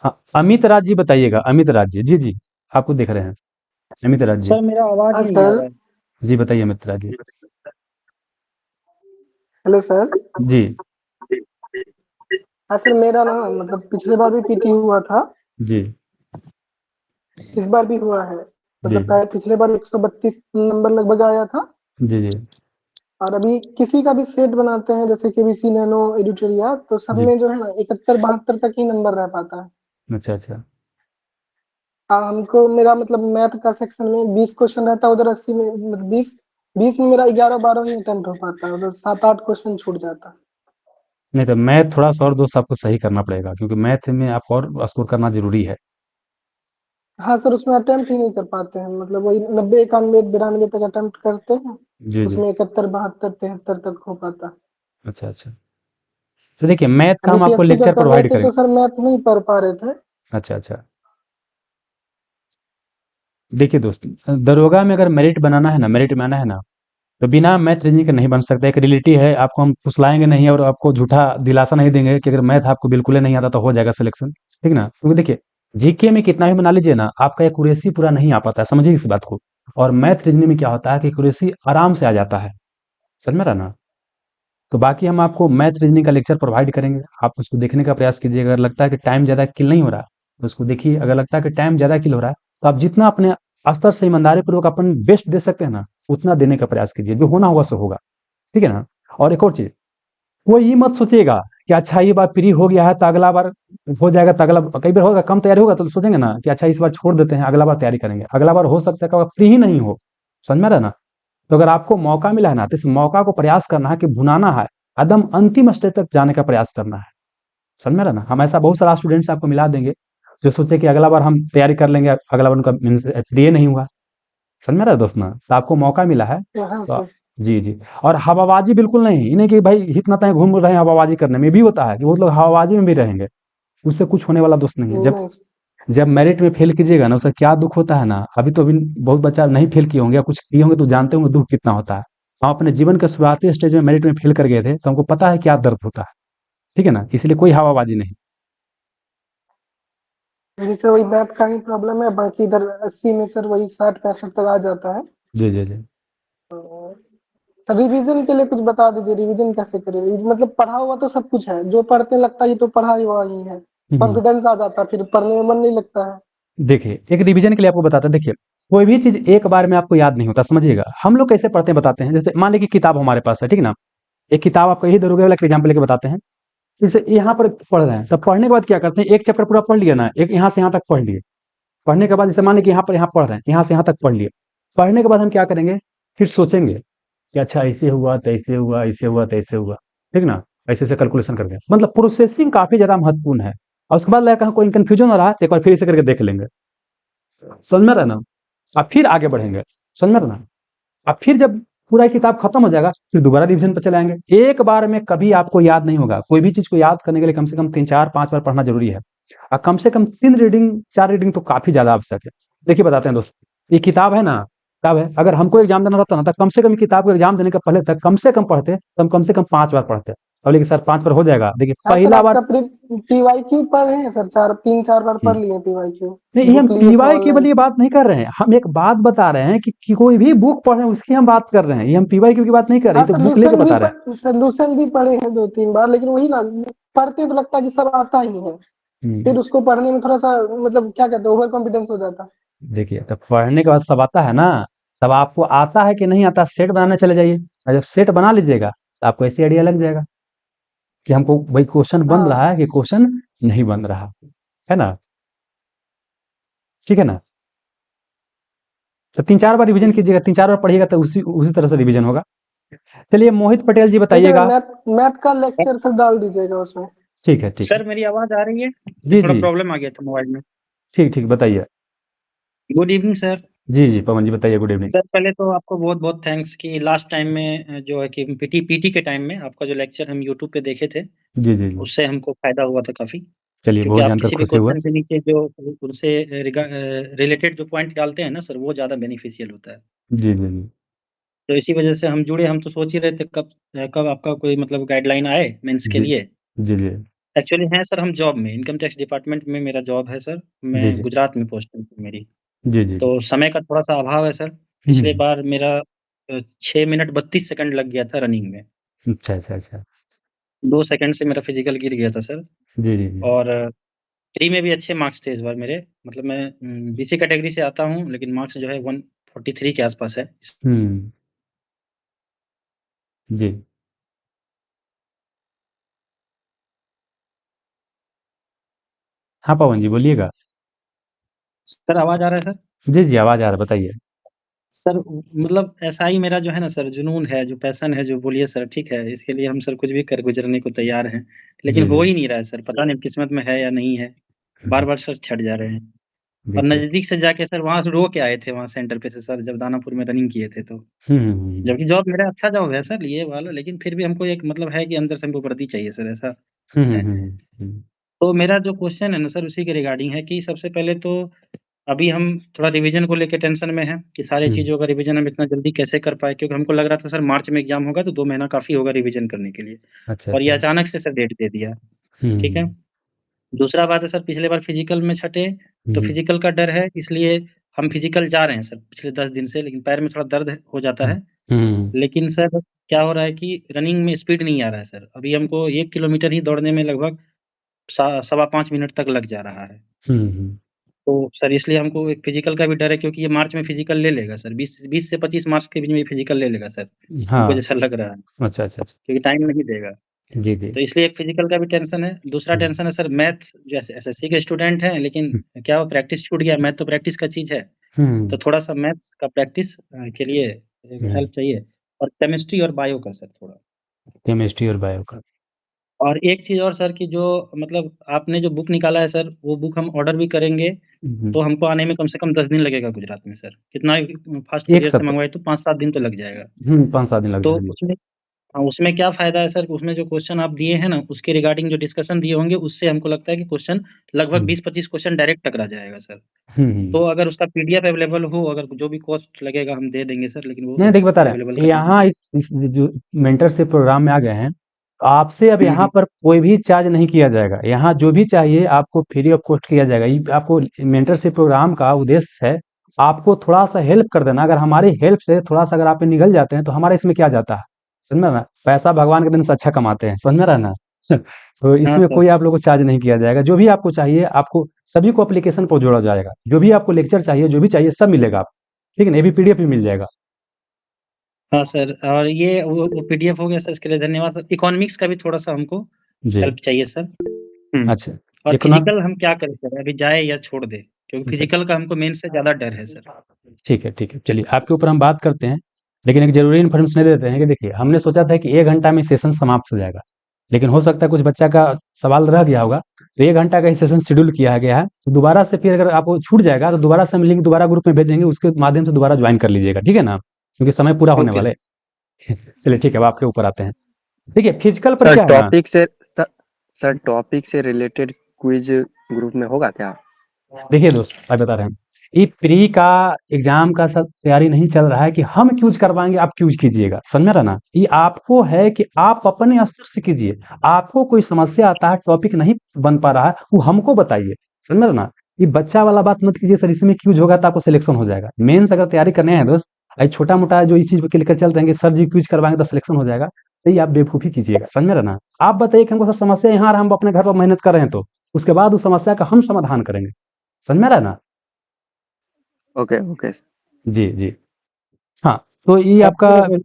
हाँ, अमित राज जी बताइएगा, अमित राज जी, जी जी आपको देख रहे हैं, अमित राज जी। सर मेरा आवाज नहीं आ रहा है। जी बताइए अमित राज जी। Hello sir. जी हाँ सर, मेरा ना मतलब पिछले बार भी पीटी हुआ था, जी इस बार भी हुआ है। जी मतलब पिछले बार 132 नंबर लगभग आया था, जी जी और अभी किसी का भी सेट बनाते हैं जैसे केबीसी नैनो एडिटोरिया, तो सब जी। में जो है ना 71-72 तक ही नंबर रह पाता है। अच्छा अच्छा। हमको मेरा मतलब मैथ का सेक्शन में 20 क्वेश्चन रहता है, उधर 80 में मतलब 20 में मेरा 11-12 ही अटेम्प्ट हो पाता है, उधर 7-8 क्वेश्चन छूट जाता है। नहीं तो मैथ थोड़ा सा और दोस्त आपको सही करना पड़ेगा, क्योंकि मैथ में आप और स्कोर करना जरूरी है। हाँ सर, उसमें अटेम्प्ट ही नहीं कर पाते हैं, मतलब वही 90, 91, 92 तक अटेम्प्ट करते हैं, जी जी। उसमें 71, 72, 73 तक हो पाता है। अच्छा अच्छा। तो देखिए, मैथ का हम आपको बीपीएससी का लेक्चर कर रहे प्रोवाइड थे तो करेंगे। सर मैथ नहीं पढ़ पा रहे थे। अच्छा अच्छा। देखिए दोस्त, दरोगा में अगर मेरिट बनाना है ना, मेरिट में आना है ना, तो बिना मैथ रीजनिंग के नहीं बन सकता। एक रियलिटी है, आपको हम फुसलाएंगे नहीं और आपको झूठा दिलासा नहीं देंगे कि अगर मैथ आपको बिल्कुल ही नहीं आता तो हो जाएगा सिलेक्शन, ठीक ना? क्योंकि देखिए, जीके में कितना भी बना लीजिए ना, आपका एक्यूरेसी पूरा नहीं आ पाता है, समझिए इस बात को। और मैथ रीजनिंग में क्या होता है कि एक्यूरेसी आराम से आ जाता है, समझ में रहा ना? तो बाकी हम आपको मैथ रीजनिंग का लेक्चर प्रोवाइड करेंगे, आप उसको देखने का प्रयास कीजिए। अगर लगता है कि टाइम ज़्यादा किल नहीं हो रहा तो उसको देखिए, अगर लगता है कि टाइम ज़्यादा किल हो रहा है तो आप जितना अपने स्तर से ईमानदारी पूर्वक अपन बेस्ट दे सकते हैं ना, उतना देने का प्रयास कीजिए, जो होना होगा सो होगा, ठीक है ना? और एक और चीज़, कोई ये मत सोचिएगा कि अच्छा ये बार फ्री हो गया है तो अगला बार हो जाएगा, तो अगला कई बार होगा कम तैयारी होगा तो सोचेंगे ना कि अच्छा इस बार छोड़ देते हैं, अगला बार तैयारी करेंगे। अगला बार हो सकता है कि फ्री ही नहीं हो, समझ में आ रहा है ना? तो अगर आपको मौका मिला है ना, तो इस मौका को प्रयास करना है कि भुनाना है, एकदम अंतिम स्टेज तक जाने का प्रयास करना है, समझ में आ रहा है ना? हम ऐसा बहुत सारा स्टूडेंट्स आपको मिला देंगे जो सोचे कि अगला बार हम तैयारी कर लेंगे, अगला बार उनका मीन्स फ्री नहीं हुआ, समझ में आ रहा है दोस्त ना? तो आपको मौका मिला है हाँ तो सर। जी, जी। और हवाबाजी बिल्कुल नहीं, ये नहीं कि भाई इतना टाइम घूम रहे हैं हवाबाजी करने में, भी होता है कि वो लोग हवाबाजी में भी रहेंगे, उससे कुछ होने वाला दोस्त नहीं है। जब नहीं जब मेरिट में फेल कीजिएगा ना, उसका क्या दुःख होता है ना, अभी तो अभी बहुत बच्चा नहीं फेल किए होंगे या कुछ किए होंगे तो जानते होंगे दुःख कितना होता है। हम अपने जीवन के शुरुआती स्टेज में मेरिट में फेल कर गए थे, तो हमको पता है क्या दर्द होता है, ठीक है ना? इसलिए कोई हवाबाजी नहीं। मुझे सर वही मैथ का ही प्रॉब्लम है, बाकी इधर 80 में सर वही 60-65 तक आ जाता है। जी, जी, जी। तो रिवीजन के लिए कुछ बता दीजिए, रिवीजन कैसे करें? मतलब पढ़ा हुआ तो सब कुछ है, जो पढ़ते लगता है ये तो पढ़ा हुआ ही है, कॉन्फिडेंस आ जाता है, फिर पढ़ने में मन नहीं लगता है। देखिए, एक रिवीजन के लिए आपको बताता है, देखिए, कोई भी चीज़ एक बार में आपको याद नहीं होता, समझिएगा। हम लोग कैसे पढ़ते हैं बताते हैं, जैसे मान लीजिए कि किताब हमारे पास है, ठीक है ना? एक किताब आपको यही दरोगे वाला एग्जाम्पल लेके बताते हैं। जैसे यहाँ पर पढ़ रहे हैं, तब पढ़ने के बाद क्या करते हैं, एक चैप्टर पूरा पढ़ लिया ना, एक यहाँ से यहाँ तक पढ़ लिए। पढ़ने के बाद जैसे मान लीजिए कि यहाँ पढ़ रहे हैं, यहाँ से यहाँ तक पढ़ लिए। पढ़ने के बाद हम क्या करेंगे, फिर सोचेंगे कि अच्छा ऐसे हुआ, तो ऐसे हुआ, ऐसे हुआ, तो ऐसे हुआ, ठीक ना? ऐसे-ऐसे कैलकुलेशन करके, मतलब प्रोसेसिंग काफ़ी ज़्यादा महत्वपूर्ण है। और उसके बाद लगा कहाँ कोई कन्फ्यूजन हो रहा है, तो एक बार फिर से करके देख लेंगे। समझ में आ रहा है ना? अब फिर आगे बढ़ेंगे, समझ में आ रहा है ना? अब फिर जब पूरा किताब खत्म हो जाएगा, फिर दोबारा रिवीजन पे चले आएँगे। एक बार में कभी आपको याद नहीं होगा। कोई भी चीज़ को याद करने के लिए कम से कम 3, 4, 5 बार पढ़ना ज़रूरी है। कम से कम 3 रीडिंग, 4 रीडिंग तो काफ़ी ज़्यादा आवश्यक है। देखिए बताते हैं दोस्त, ये किताब है ना, किताब है, अगर हमको एग्ज़ाम देना रहता ना, तो कम से कम किताब को एग्ज़ाम देने के पहले तक कम से कम पढ़ते, तो हम कम से कम 5 बार पढ़ते। अब लेकिन सर 5 बार हो जाएगा, देखिए हाँ सर, पहला बार आपका पीवाईक्यू पढ़े हैं सर, 3-4 बार पढ़ लिए पीवाईक्यू, नहीं, ये हम बुक लिए थे पीवाई केवल ऑनलाइन। ये बात नहीं कर रहे हैं, हम एक बात बता रहे हैं कि कोई भी बुक पढ़ रहे हैं उसकी हम बात कर रहे हैं, ये हम पीवाई की बात नहीं कर रहे, हाँ ये तो बुक लेके बता रहे हैं। सोल्यूशन भी पढ़े हैं 2-3 बार, लेकिन वही ना, पढ़ते हैं तो लगता है कि सब आता ही है, फिर उसको पढ़ने में थोड़ा सा मतलब क्या कहते हैं, ओवर कॉन्फिडेंस हो जाता है। देखिए, तो पढ़ने के बाद सब आता है ना, तब आपको आता है कि नहीं आता, सेट बनाने चले जाइए, और जब सेट बना लीजिएगा तो आपको ऐसे आइडिया लग जाएगा कि हमको भाई क्वेश्चन बन रहा है कि क्वेश्चन नहीं बन रहा है ना? ठीक है ना? तो 3-4 बार रिवीजन कीजिएगा, 3-4 बार पढ़िएगा तो उसी उसी तरह से रिवीजन होगा। चलिए मोहित पटेल जी ठीक है, बताइएगा। मैथ का लेक्चर सर डाल दीजिएगा उसमें। ठीक है, ठीक है। सर मेरी आवाज आ रही है? जी, थोड़ा जी। प्रॉब्लम आ गया था मोबाइल में। ठीक, ठीक, बताइए। Good evening sir. जी, जी, पवन जी बताइए, गुड इवनिंग। सर पहले तो आपको बहुत-बहुत थैंक्स कि लास्ट टाइम में जो है कि पीटी के टाइम में आपका जो लेक्चर हम यूट्यूब पे देखे थे, जी, जी, जी। उससे हमको फ़ायदा हुआ था काफ़ी। चलिए, क्योंकि बहुत आप जानकर किसी भी खुशी हुआ। क्वेश्चन के नीचे जो उनसे रिलेटेड जो पॉइंट डालते हैं ना सर, वो ज़्यादा बेनिफिशियल होता है। जी, जी, जी। तो इसी वजह से हम जुड़े, हम तो सोच ही रहे थे कब आपका कोई मतलब गाइडलाइन आए मेंस के जी। लिए। जी, जी। एक्चुअली हैं सर हम जॉब में, इनकम टैक्स डिपार्टमेंट में मेरा जॉब है सर, जी, मैं जी। गुजरात में पोस्टिंग थी मेरी। जी, जी, जी। तो समय का थोड़ा-सा अभाव है सर। पिछले बार मेरा 6 मिनट 32 सेकंड लग गया था रनिंग में। अच्छा, अच्छा, अच्छा। 2 सेकंड से मेरा फिज़िकल गिर गया था सर। जी, जी, जी। और प्री में भी अच्छे मार्क्स थे इस बार मेरे। मतलब मैं बीसी कैटेगरी से आता हूँ, लेकिन मार्क्स जो है 143 के आस-पास है। हुँ। जी। हाँ, पवन जी बोलिएगा। सर आवाज़ आ रहा है सर? जी, जी, आवाज़ आ रहा है, बताइए। सर मतलब ऐसा ही मेरा जो है ना सर जुनून है, जो पैशन है, जो बोलिए सर ठीक है, इसके लिए हम सर कुछ भी कर गुज़रने को तैयार हैं। लेकिन जी, हो जी। ही नहीं रहा है सर, पता नहीं किस्मत में है या नहीं है। बार-बार सर छँट जा रहे हैं। और देखिए। नज़दीक से जाके सर वहाँ से रो के आए थे वहाँ सेंटर पे से सर जब दानापुर में रनिंग किए थे तो। हुँ, हुँ, हुँ। जबकि जॉब मेरा अच्छा जॉब है सर ये वाला, लेकिन फिर भी हमको एक मतलब है कि अंदर से हमको वर्दी चाहिए सर, ऐसा हुँ, हुँ, है। हुँ, हुँ, हुँ। तो मेरा जो क्वेश्चन है ना सर उसी के रिगार्डिंग है कि सबसे पहले तो अभी हम थोड़ा रिवीजन को लेके टेंशन में हैं कि सारी हुँ। चीज़ों का रिवीजन हम इतना जल्दी कैसे कर पाएँ, क्योंकि हमको लग रहा था सर मार्च में एग्ज़ाम होगा तो 2 महीना काफ़ी होगा रिवीजन करने के लिए। अच्छा, और ये अच्छा। अचानक से सर डेट दे दिया, ठीक है। हुँ। दूसरा बात है सर पिछले बार फिज़िकल में छँटे, हुँ, तो हुँ। फिज़िकल का डर है इसलिए हम फिज़िकल जा रहे हैं सर पिछले 10 दिन से, लेकिन पैर में थोड़ा दर्द हो जाता हुँ। है। हुँ। लेकिन सर क्या हो रहा है कि रनिंग में स्पीड नहीं आ रहा है सर। अभी हमको 1 किलोमीटर ही दौड़ने में लगभग सवा 5 मिनट तक लग जा रहा है। हुँ, हुँ। तो सर इसलिए हमको एक फिजिकल का भी डर है, क्योंकि ये मार्च में फिजिकल ले लेगा सर, 20 से 25 मार्च के बीच में फिजिकल ले लेगा सर, हमको हाँ। जैसा लग रहा है, अच्छा, अच्छा, अच्छा। क्योंकि टाइम नहीं देगा। जी, जी। तो इसलिए एक फिजिकल का भी टेंशन है। दूसरा टेंशन है सर मैथ्स, जो एसएससी के स्टूडेंट हैं, लेकिन क्या वो प्रैक्टिस छूट गया। मैथ तो प्रैक्टिस का चीज़ है, हुँ, तो थोड़ा-सा मैथ्स का प्रैक्टिस के लिए हुँ। हेल्प चाहिए, और केमिस्ट्री और बायो का सर थोड़ा। केमिस्ट्री और बायो का। और एक चीज़ और सर, कि जो मतलब आपने जो बुक निकाला है सर, वो बुक हम ऑर्डर भी करेंगे, हुँ। तो हमको आने में कम से कम 10 दिन लगेगा गुजरात में सर। कितना फास्ट 1 कुरियर से सप्ताह। मंगवाए तो 5-7 दिन तो लग जाएगा। 5-7 दिन लग तो जाएँगे। उसमें हाँ, उसमें क्या फ़ायदा है सर, उसमें जो क्वेश्चन आप दिए हैं ना, उसके रिगार्डिंग जो डिस्कशन दिए होंगे, उससे हमको लगता है कि क्वेश्चन लगभग हुँ। 20-25 क्वेश्चन डायरेक्ट टकरा जाएगा सर। हुँ, हुँ। तो अगर उसका पीडीएफ अवेलेबल हो, अगर जो भी कॉस्ट लगेगा हम दे देंगे सर, लेकिन वो नहीं, देखिए बता रहे अवेलेबल हैं, करा देंगे। यहाँ इस जो मेंटरशिप प्रोग्राम में आ गए हैं, तो आपसे अब यहाँ हुँ। पर कोई भी चार्ज नहीं किया जाएगा। यहाँ जो भी चाहिए आपको फ्री ऑफ कॉस्ट किया जाएगा। ये आपको मेंटरशिप प्रोग्राम का उद्देश्य है, आपको थोड़ा-सा हेल्प कर देना। अगर हमारी हेल्प से थोड़ा-सा अगर आप निगल जाते हैं, तो हमारा इसमें क्या जाता है? समझ में ना? पैसा भगवान के दिन से अच्छा कमाते हैं, समझ में रहा ना? तो हाँ इसमें सर। कोई आप लोगों को चार्ज नहीं किया जाएगा। जो भी आपको चाहिए, आपको सभी को एप्लीकेशन पर जोड़ा जाएगा। जो भी आपको लेक्चर चाहिए, जो भी चाहिए सब मिलेगा आपको। ठीक है ना? ये भी पीडीएफ भी मिल जाएगा। हाँ सर, और ये वो पीडीएफ हो गया सर, इसके लिए धन्यवाद सर। इकोनॉमिक्स का भी थोड़ा-सा हमको जी। हेल्प चाहिए सर। अच्छा, और इकोनॉम फिजिकल हम क्या करें सर, अभी जाए या छोड़ दें? क्योंकि अच्छा, फिजिकल का हमको मेंस से ज़्यादा डर है सर। ठीक है, ठीक है। चलिए, आपके ऊपर हम बात करते हैं, लेकिन एक ज़रूरी इन्फॉर्मेशन दे देते हैं कि देखिए, हमने सोचा था कि 1 घंटा में सेशन समाप्त हो जाएगा, लेकिन हो सकता है कुछ बच्चा का सवाल रह गया होगा, तो 1 घंटा का ही सेशन शेड्यूल किया गया है। तो दोबारा से फिर अगर आपको छूट जाएगा, तो दोबारा से हम लिंक दोबारा ग्रुप में भेजेंगे, उसके माध्यम से दोबारा जॉइन कर लीजिएगा, ठीक है ना? क्योंकि समय पूरा होने ओके वाला सर। है। चलिए ठीक है, अब आपके ऊपर आते हैं। देखिए, फिजिकल पर सर क्या है ना सर टॉपिक से रिलेटेड क्विज ग्रुप में होगा क्या? देखिए दोस्त, मैं बता रहे हैं, ये प्री का एग्जाम का सब तैयारी नहीं चल रहा है कि हम क्यूज करवाएंगे, आप क्यूज कीजिएगा, समझ में रहा ना? ये आपको है कि आप अपने स्तर से कीजिए। आपको कोई समस्या आता है, टॉपिक नहीं बन पा रहा है, वो हमको बताइए, समझ में रहा ना? ये बच्चा वाला बात मत कीजिए, सर इसमें क्यूज होगा तो आपको सिलेक्शन हो जाएगा। मेंस अगर तैयारी करने हैं दोस्त, छोटा मोटा जो इस चीज को लेकर चलते हैं कि सर जी क्यूज करवाएंगे तो सिलेक्शन हो जाएगा, तो ये आप बेवकूफी कीजिएगा, समझ में रहा ना? आप बताइए कि हमको सर समस्या यहाँ हम अपने घर पर मेहनत कर रहे हैं, तो उसके बाद उस समस्या का हम समाधान करेंगे, समझ में रहा ना? ओके ओके जी, जी। हाँ, तो ये आपका सर,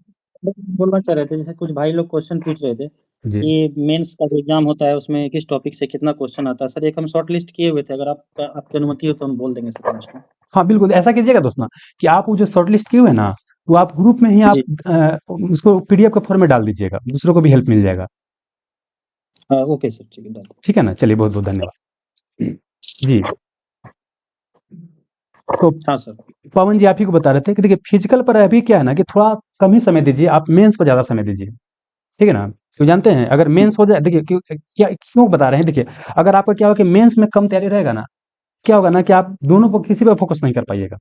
बोलना चाह रहे थे, जैसे कुछ भाई लोग क्वेश्चन पूछ रहे थे जी। कि मेंस का जो एग्जाम होता है उसमें किस टॉपिक से कितना क्वेश्चन आता है। सर एक हम शॉर्ट लिस्ट किए हुए थे, अगर आपकी अनुमति हो तो हम बोल देंगे सर लास्ट में। हाँ, बिल्कुल ऐसा कीजिएगा दोस्त ना कि आप वो जो शॉर्टलिस्ट किए हुए हैं ना, वो आप ग्रुप में ही आप जी। उसको पीडीएफ का फॉर्म में डाल दीजिएगा, दूसरों को भी हेल्प मिल जाएगा। हाँ, ओके सर, ठीक है, डाल दो। ठीक है ना? चलिए बहुत-बहुत धन्यवाद। जी। तो हाँ सर। पवन जी आप ही को बता रहे थे कि देखिए फिजिकल पर अभी क्या है ना कि थोड़ा कम ही समय दीजिए, आप मेंस को ज़्यादा समय दीजिए। ठीक है ना? तो जानते हैं अगर मेंस हो जाए, देखिए क्यों बता रहे हैं, देखिए अगर आपका क्या होगा कि मेंस में कम तैयारी रहेगा ना, क्या होगा ना कि आप दोनों पर किसी पे फोकस नहीं कर पाइएगा,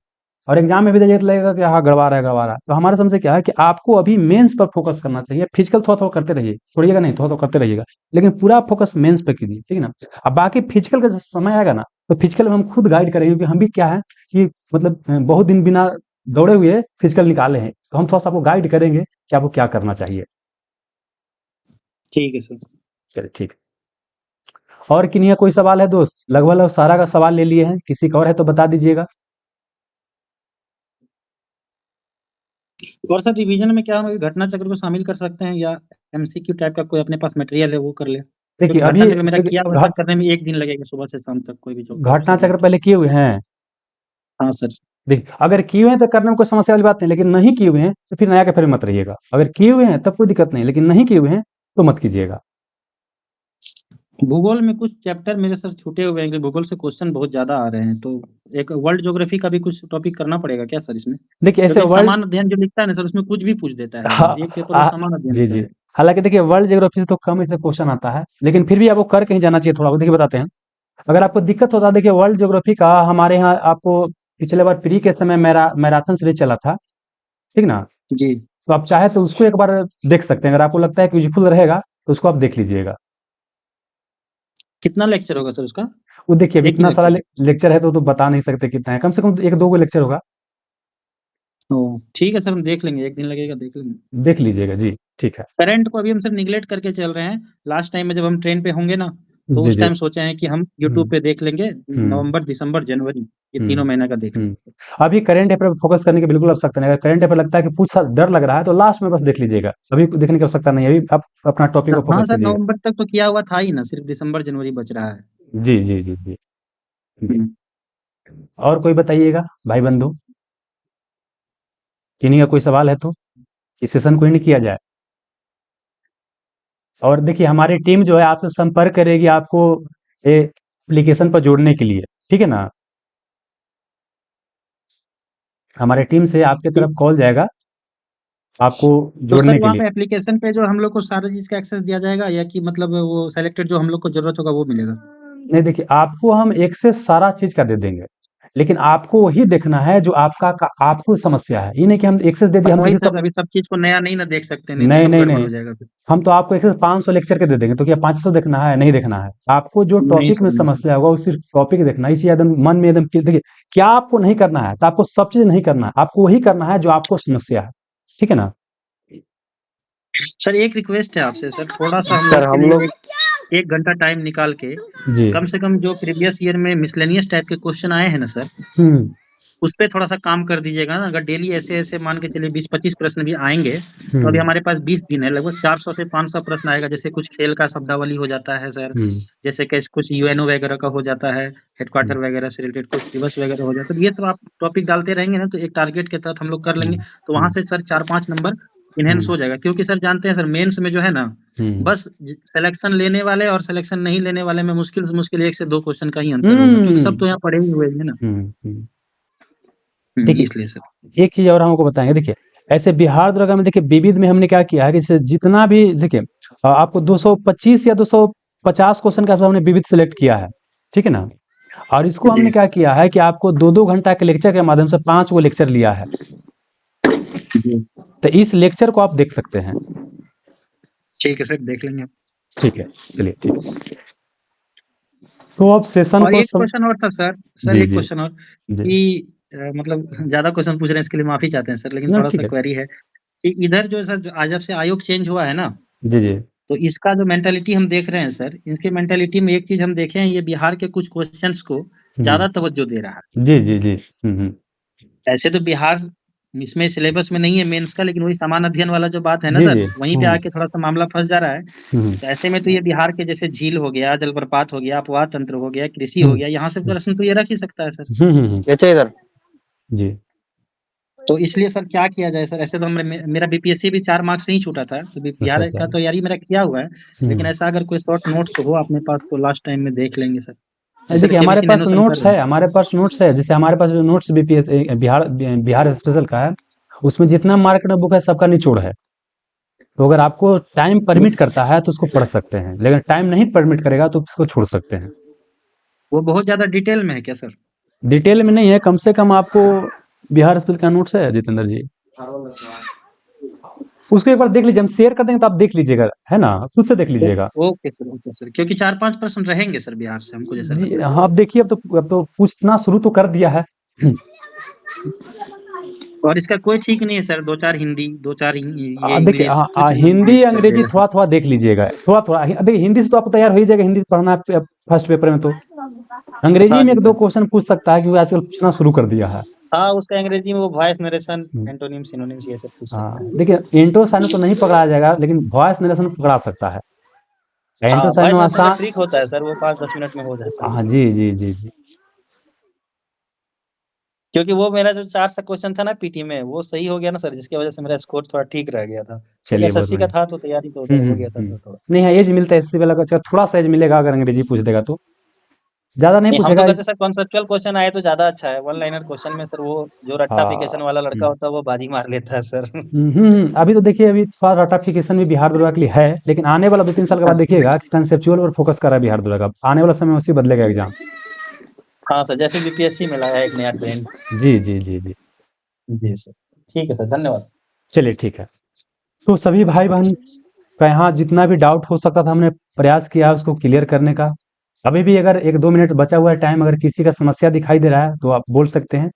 और एग्जाम में भी जाइए तो लगेगा कि हाँ गड़बड़ा रहा है, गड़बड़ा रहा है। तो हमारे समझ से क्या है कि आपको अभी मेंस पर फोकस करना चाहिए। फिजिकल थोड़ा-थोड़ा करते रहिए, छोड़िएगा नहीं, थोड़ा-थोड़ा करते रहिएगा, लेकिन पूरा फोकस मेंस पे कीजिए, ठीक है ना? अब बाकी फिजिकल का जब समय आएगा ना, तो फिजिकल में हम खुद गाइड करेंगे, क्योंकि हम भी क्या है कि मतलब बहुत दिन बिना दौड़े हुए फिजिकल निकाले हैं, तो हम थोड़ा-सा आपको गाइड करेंगे कि आपको क्या करना चाहिए। ठीक है सर। चलिए ठीक है। और किन्हीं का कोई सवाल है दोस्त? लगभग सारा का सवाल ले लिए हैं, किसी का और है तो बता दीजिएगा। और सर रिवीजन में क्या हम घटना चक्र को शामिल कर सकते हैं, या एमसीक्यू टाइप का कोई अपने पास मटेरियल है वो कर ले? देखिए क्योंकि अभी घटना चक्र मेरा किया हुआ है सर, घट करने में 1 दिन लगेगा सुबह से शाम तक, कोई भी जो घटना चक्र पहले किए हुए हैं? हाँ सर। देखिए अगर किए हुए हैं तो करने में कोई समस्या वाली बात नहीं, लेकिन नहीं किए हुए हैं तो फिर नया के फिर मत रहिएगा। अगर किए हुए हैं तब कोई दिक्कत नहीं, लेकिन नहीं किए हुए हैं तो मत कीजिएगा। भूगोल में कुछ चैप्टर मेरे सर छूटे हुए हैं, कि भूगोल से क्वेश्चन बहुत ज्यादा आ रहे हैं, तो एक वर्ल्ड ज्योग्राफी का भी कुछ टॉपिक करना पड़ेगा क्या सर इसमें? देखिए ऐसे क्योंकि वर्ल्ड सामान्य अध्ययन जो लिखता है ना सर, उसमें कुछ भी पूछ देता है हाँ, वो, एक पेपर वो सामान्य अध्ययन जी, का जी। है। हालाँकि देखिए वर्ल्ड ज्योग्राफी से तो कम इसमें क्वेश्चन आता है, लेकिन फिर भी आपको करके ही जाना चाहिए थोड़ा बहुत। देखिए बताते हैं, अगर आपको दिक्कत होता है, देखिए वर्ल्ड ज्योग्राफी का हमारे यहाँ आपको पिछले बार प्री के समय मैराथन सीरीज चला था, ठीक ना? जी। तो आप चाहे तो उसको एक बार देख सकते हैं, अगर आपको लगता है कि यूज़फुल रहेगा तो उसको आप देख लीजिएगा। कितना लेक्चर होगा सर उसका? वो देखिए अब एक ही इतना सारा लेक्चर? लेक्चर है तो बता नहीं सकते कितना है, कम से कम 1-2 गो लेक्चर होगा। ओह! ठीक है सर, हम देख लेंगे, 1 दिन लगेगा, देख लेंगे। देख लीजिएगा, जी, ठीक है। करंट को अभी हम सर निग्लेक्ट करके चल रहे हैं। लास्ट टाइम में जब हम ट्रेन पे होंगे ना, तो जी, उस जी। टाइम सोचे हैं कि हम यूट्यूब हुँ। पे देख लेंगे, हुँ। नवंबर, दिसंबर, जनवरी ये तीनों महीने का देख लेंगे। अभी करंट अफेयर पे फोकस करने की बिल्कुल आवश्यकता नहीं है। अगर करंट अफेयर लगता है कि कुछ सा डर लग रहा है, तो लास्ट में बस देख लीजिएगा। अभी देखने की आवश्यकता नहीं है, अभी आप अपना टॉपिक पे हाँ फोकस सर, कीजिएगा। नवंबर तक तो किया हुआ था ही ना, सिर्फ दिसंबर, जनवरी बच रहा है। जी, जी, जी, जी। जी। और कोई बताइएगा भाई बंधु? किन्हीं का कोई सवाल है तो? इस सेशन को एंड किया जाए। और देखिए हमारी टीम जो है आपसे संपर्क करेगी आपको ये एप्लीकेशन पर जोड़ने के लिए, ठीक है ना? हमारे टीम से आपके तरफ कॉल जाएगा, आपको तो सर जोड़ने के वहाँ लिए। पे एप्लीकेशन पे जो हम लोग को सारा चीज़ का एक्सेस दिया जाएगा, या कि मतलब वो सेलेक्टेड जो हम लोग को ज़रूरत होगा वो मिलेगा? नहीं देखिए, आपको हम एक्सेस सारा चीज़ का दे देंगे, लेकिन आपको वही देखना है जो आपको समस्या है। ये नहीं कि हम एक्सेस दे दिए, हम वही देखिए सर, सब अभी सब चीज़ को नया नहीं ना देख सकते, नहीं तो नहीं, सब नहीं, गड़बड़ नहीं। हो जाएगा फिर। हम तो आपको एक्सेस 500 लेक्चर के दे देंगे, तो क्या 500 देखना है? नहीं देखना है। आपको जो नहीं टॉपिक में सर, नहीं। समस्या होगा, वो सिर्फ टॉपिक देखना है। इसी एकदम मन में एकदम देखिए, क्या आपको नहीं करना है? तो आपको सब चीज़ नहीं करना है, आपको वही करना है जो आपको समस्या है। ठीक है ना? सर एक रिक्वेस्ट है आपसे सर, थोड़ा-सा हम सर लोग के हम लिए लोग 1 घंटा टाइम निकाल के, जी। कम से कम जो प्रीवियस ईयर में मिसलेनियस टाइप के क्वेश्चन आए हैं ना सर, हुँ, उस पे थोड़ा-सा काम कर दीजिएगा ना। अगर डेली ऐसे-ऐसे मान के चलिए 20-25 प्रश्न भी आएँगे, तो अभी हुँ, हमारे पास 20 दिन है, लगभग 400 से 500 प्रश्न आएगा। जैसे कुछ खेल का शब्दावली हो जाता है सर, हुँ, जैसे कैस कुछ यूएनओ वगैरह का हो जाता है, हेडक्वार्टर हुँ, वगैरह से रिलेटेड कुछ दिवस वगैरह हो जाता है। तो ये सब आप टॉपिक डालते रहेंगे ना, तो एक टारगेट के तहत हम लोग कर लेंगे, हुँ, तो वहाँ हुँ, से सर 4-5 नंबर इनहैंस हुँ, हो जाएगा। क्योंकि सर जानते हैं सर, मेंस में जो है ना, हुँ, बस सिलेक्शन लेने वाले और सिलेक्शन नहीं लेने वाले में मुश्किल से मुश्किल 1 से 2 क्वेश्चन का ही अंतर होगा, क्योंकि सब तो यहाँ पढ़े ही हुए हैं ना। हुँ, हुँ। देखिए, इसलिए सर। एक चीज़ और हम आपको बताएँगे, देखिए, ऐसे बिहार दरोगा में देखिए विविध में हमने क्या किया है कि जैसे जितना भी देखिए आपको 225 या 250 क्वेश्चन का हमने विविध सेलेक्ट किया है, ठीक है ना? और इसको हमने जी। क्या किया है कि आपको 2-2 घंटा के लेक्चर के माध्यम से 5 गो लेक्चर लिया है। जी। तो इस लेक्चर को आप देख सकते हैं। ठीक है सर, देख लेंगे। ठीक है, चलिए ठीक है। तो अब सेशन और को एक क्वेश्चन और था सर, जी, एक जी, क्वेश्चन और जी। कि मतलब ज़्यादा क्वेश्चन पूछ रहे हैं, इसके लिए माफ़ी चाहते हैं सर, लेकिन ना थोड़ा-सा ठीक है। क्वेरी है कि इधर जो सर जो आज जब से आयोग चेंज हुआ है ना, जी, जी। तो इसका जो मेंटालिटी हम देख रहे हैं सर, इनके मेंटालिटी में एक चीज़ हम देखे हैं, ये बिहार के कुछ क्वेश्चंस को जी। ज़्यादा तवज्जो दे रहा है। जी, जी, जी। हुँ, हुँ। ऐसे तो बिहार इसमें सिलेबस में नहीं है मेंस का, लेकिन वही समान अध्ययन वाला जो बात है ना जी, सर, जी। वहीं पे हुँ, आके थोड़ा-सा मामला फँस जा रहा है। हुँ, तो ऐसे में तो ये बिहार के जैसे झील हो गया, जलप्रपात हो गया, अपवाह तंत्र हो गया, कृषि हुँ, हो गया, यहाँ से हुँ। प्रश्न तो ये रख ही सकता है सर। हुँ, हुँ, हुँ। कैसे इधर जी। तो इसलिए सर क्या किया जाए सर? ऐसे तो मेरा बीपीएससी भी 4 मार्क्स से ही छूटा था, तो अच्छा, बिहार अच्छा। का तैयारी मेरा किया हुआ है, लेकिन हुँ। ऐसा अगर कोई शॉर्ट नोट्स हो अपने पास तो लास्ट टाइम में देख लेंगे सर। जैसे तो देखिए हमारे केबीसी पास नैनो से हम कर नोट्स रहे है हैं। हमारे पास नोट्स है, जैसे हमारे पास जो नोट्स बिहार स्पेशल का है, उसमें जितना मार्केट में बुक है सबका निचोड़ है। तो अगर आपको टाइम परमिट करता है तो उसको पढ़ सकते हैं, लेकिन टाइम नहीं परमिट करेगा तो उसको छोड़ सकते हैं। वो बहुत ज़्यादा डिटेल में है क्या सर? डिटेल में नहीं है, कम से कम आपको बिहार स्पेशल का नोट्स है जितेंद्र जी। उसको एक बार देख लीजिए, हम शेयर कर देंगे तो आप देख लीजिएगा, है ना? खुद से देख लीजिएगा। ओके सर, क्योंकि 4-5 प्रश्न रहेंगे सर बिहार से, हमको जैसा जी, लगता है। हाँ, अब देखिए अब तो पूछना शुरू तो कर दिया है। और इसका कोई ठीक नहीं है सर, 2-4 हिंदी, 2-4 ये देखिए इंग्लिश, कुछ नहीं हिंदी, मैच कर अंग्रेजी देगा। थोड़ा-थोड़ा देख लीजिएगा, थोड़ा-थोड़ा देखिए हिंदी से तो आपको तैयार हो ही जाएगा, हिंदी पढ़ना है फर्स्ट पेपर में तो। अंग्रेजी हाँ में जी 1-2 सर। क्वेश्चन पूछ सकता है क्योंकि आजकल पूछना शुरू कर दिया है। हाँ, उसका अंग्रेजी में वो वॉइस नरेशन, हुँ। एंटोनिम, सिनोनिम्स ये सब पूछ सकता हाँ, है। देखिए इंट्रो साइनस तो नहीं पकड़ा जाएगा, लेकिन वॉइस नरेशन पकड़ा सकता है। हाँ, इंट्रो वॉइस साइनो नरेशन का आसान। ट्रिक होता है सर, वो 5-10 मिनट में हो जाता है। हाँ, जी, जी, जी, जी। क्योंकि वो मेरा जो 4 सा क्वेश्चन था ना पीटी में, वो सही हो गया ना सर, जिसकी वजह से मेरा स्कोर थोड़ा ठीक रह गया था। चलिए बहुत एसएससी का बढ़िया। था तो तैयारी तो हुँ, उधर हो हुँ, गया था हुँ। थोड़ा। नहीं, हाँ, एज मिलता है एसएससी वाला का, थोड़ा-सा एज मिलेगा अगर अंग्रेजी पूछ देगा तो। ज़्यादा नहीं नहीं, हम तो पूछेगा। कहते सर कॉन्सेप्चुअल क्वेश्चन आए तो ज़्यादा अच्छा है। वन लाइनर क्वेश्चन में सर वो जो रट्टाफिकेशन हाँ। वाला लड़का हुँ। होता है वो बाजी मार लेता है सर। अभी तो देखिए अभी थोड़ा रट्टाफिकेशन भी बिहार दरोगा के लिए है, लेकिन आने वाला 2-3 साल के बाद देखिएगा कि कंसेप्चुअल पर फोकस कर रहा है बिहार दरोगा। आने वाला समय उसी बदलेगा एग्ज़ाम। हाँ सर, जैसे बीपीएससी में लाया है एक नया ट्रेंड। जी, जी, जी, जी। जी सर। ठीक है सर, धन्यवाद। चलिए ठीक है। तो सभी भाई-बहन का यहाँ जितना भी डाउट हो सकता था हमने प्रयास किया उसको क्लियर करने का। अभी भी अगर 1-2 मिनट बचा हुआ है टाइम, अगर किसी का समस्या दिखाई दे रहा है तो आप बोल सकते हैं,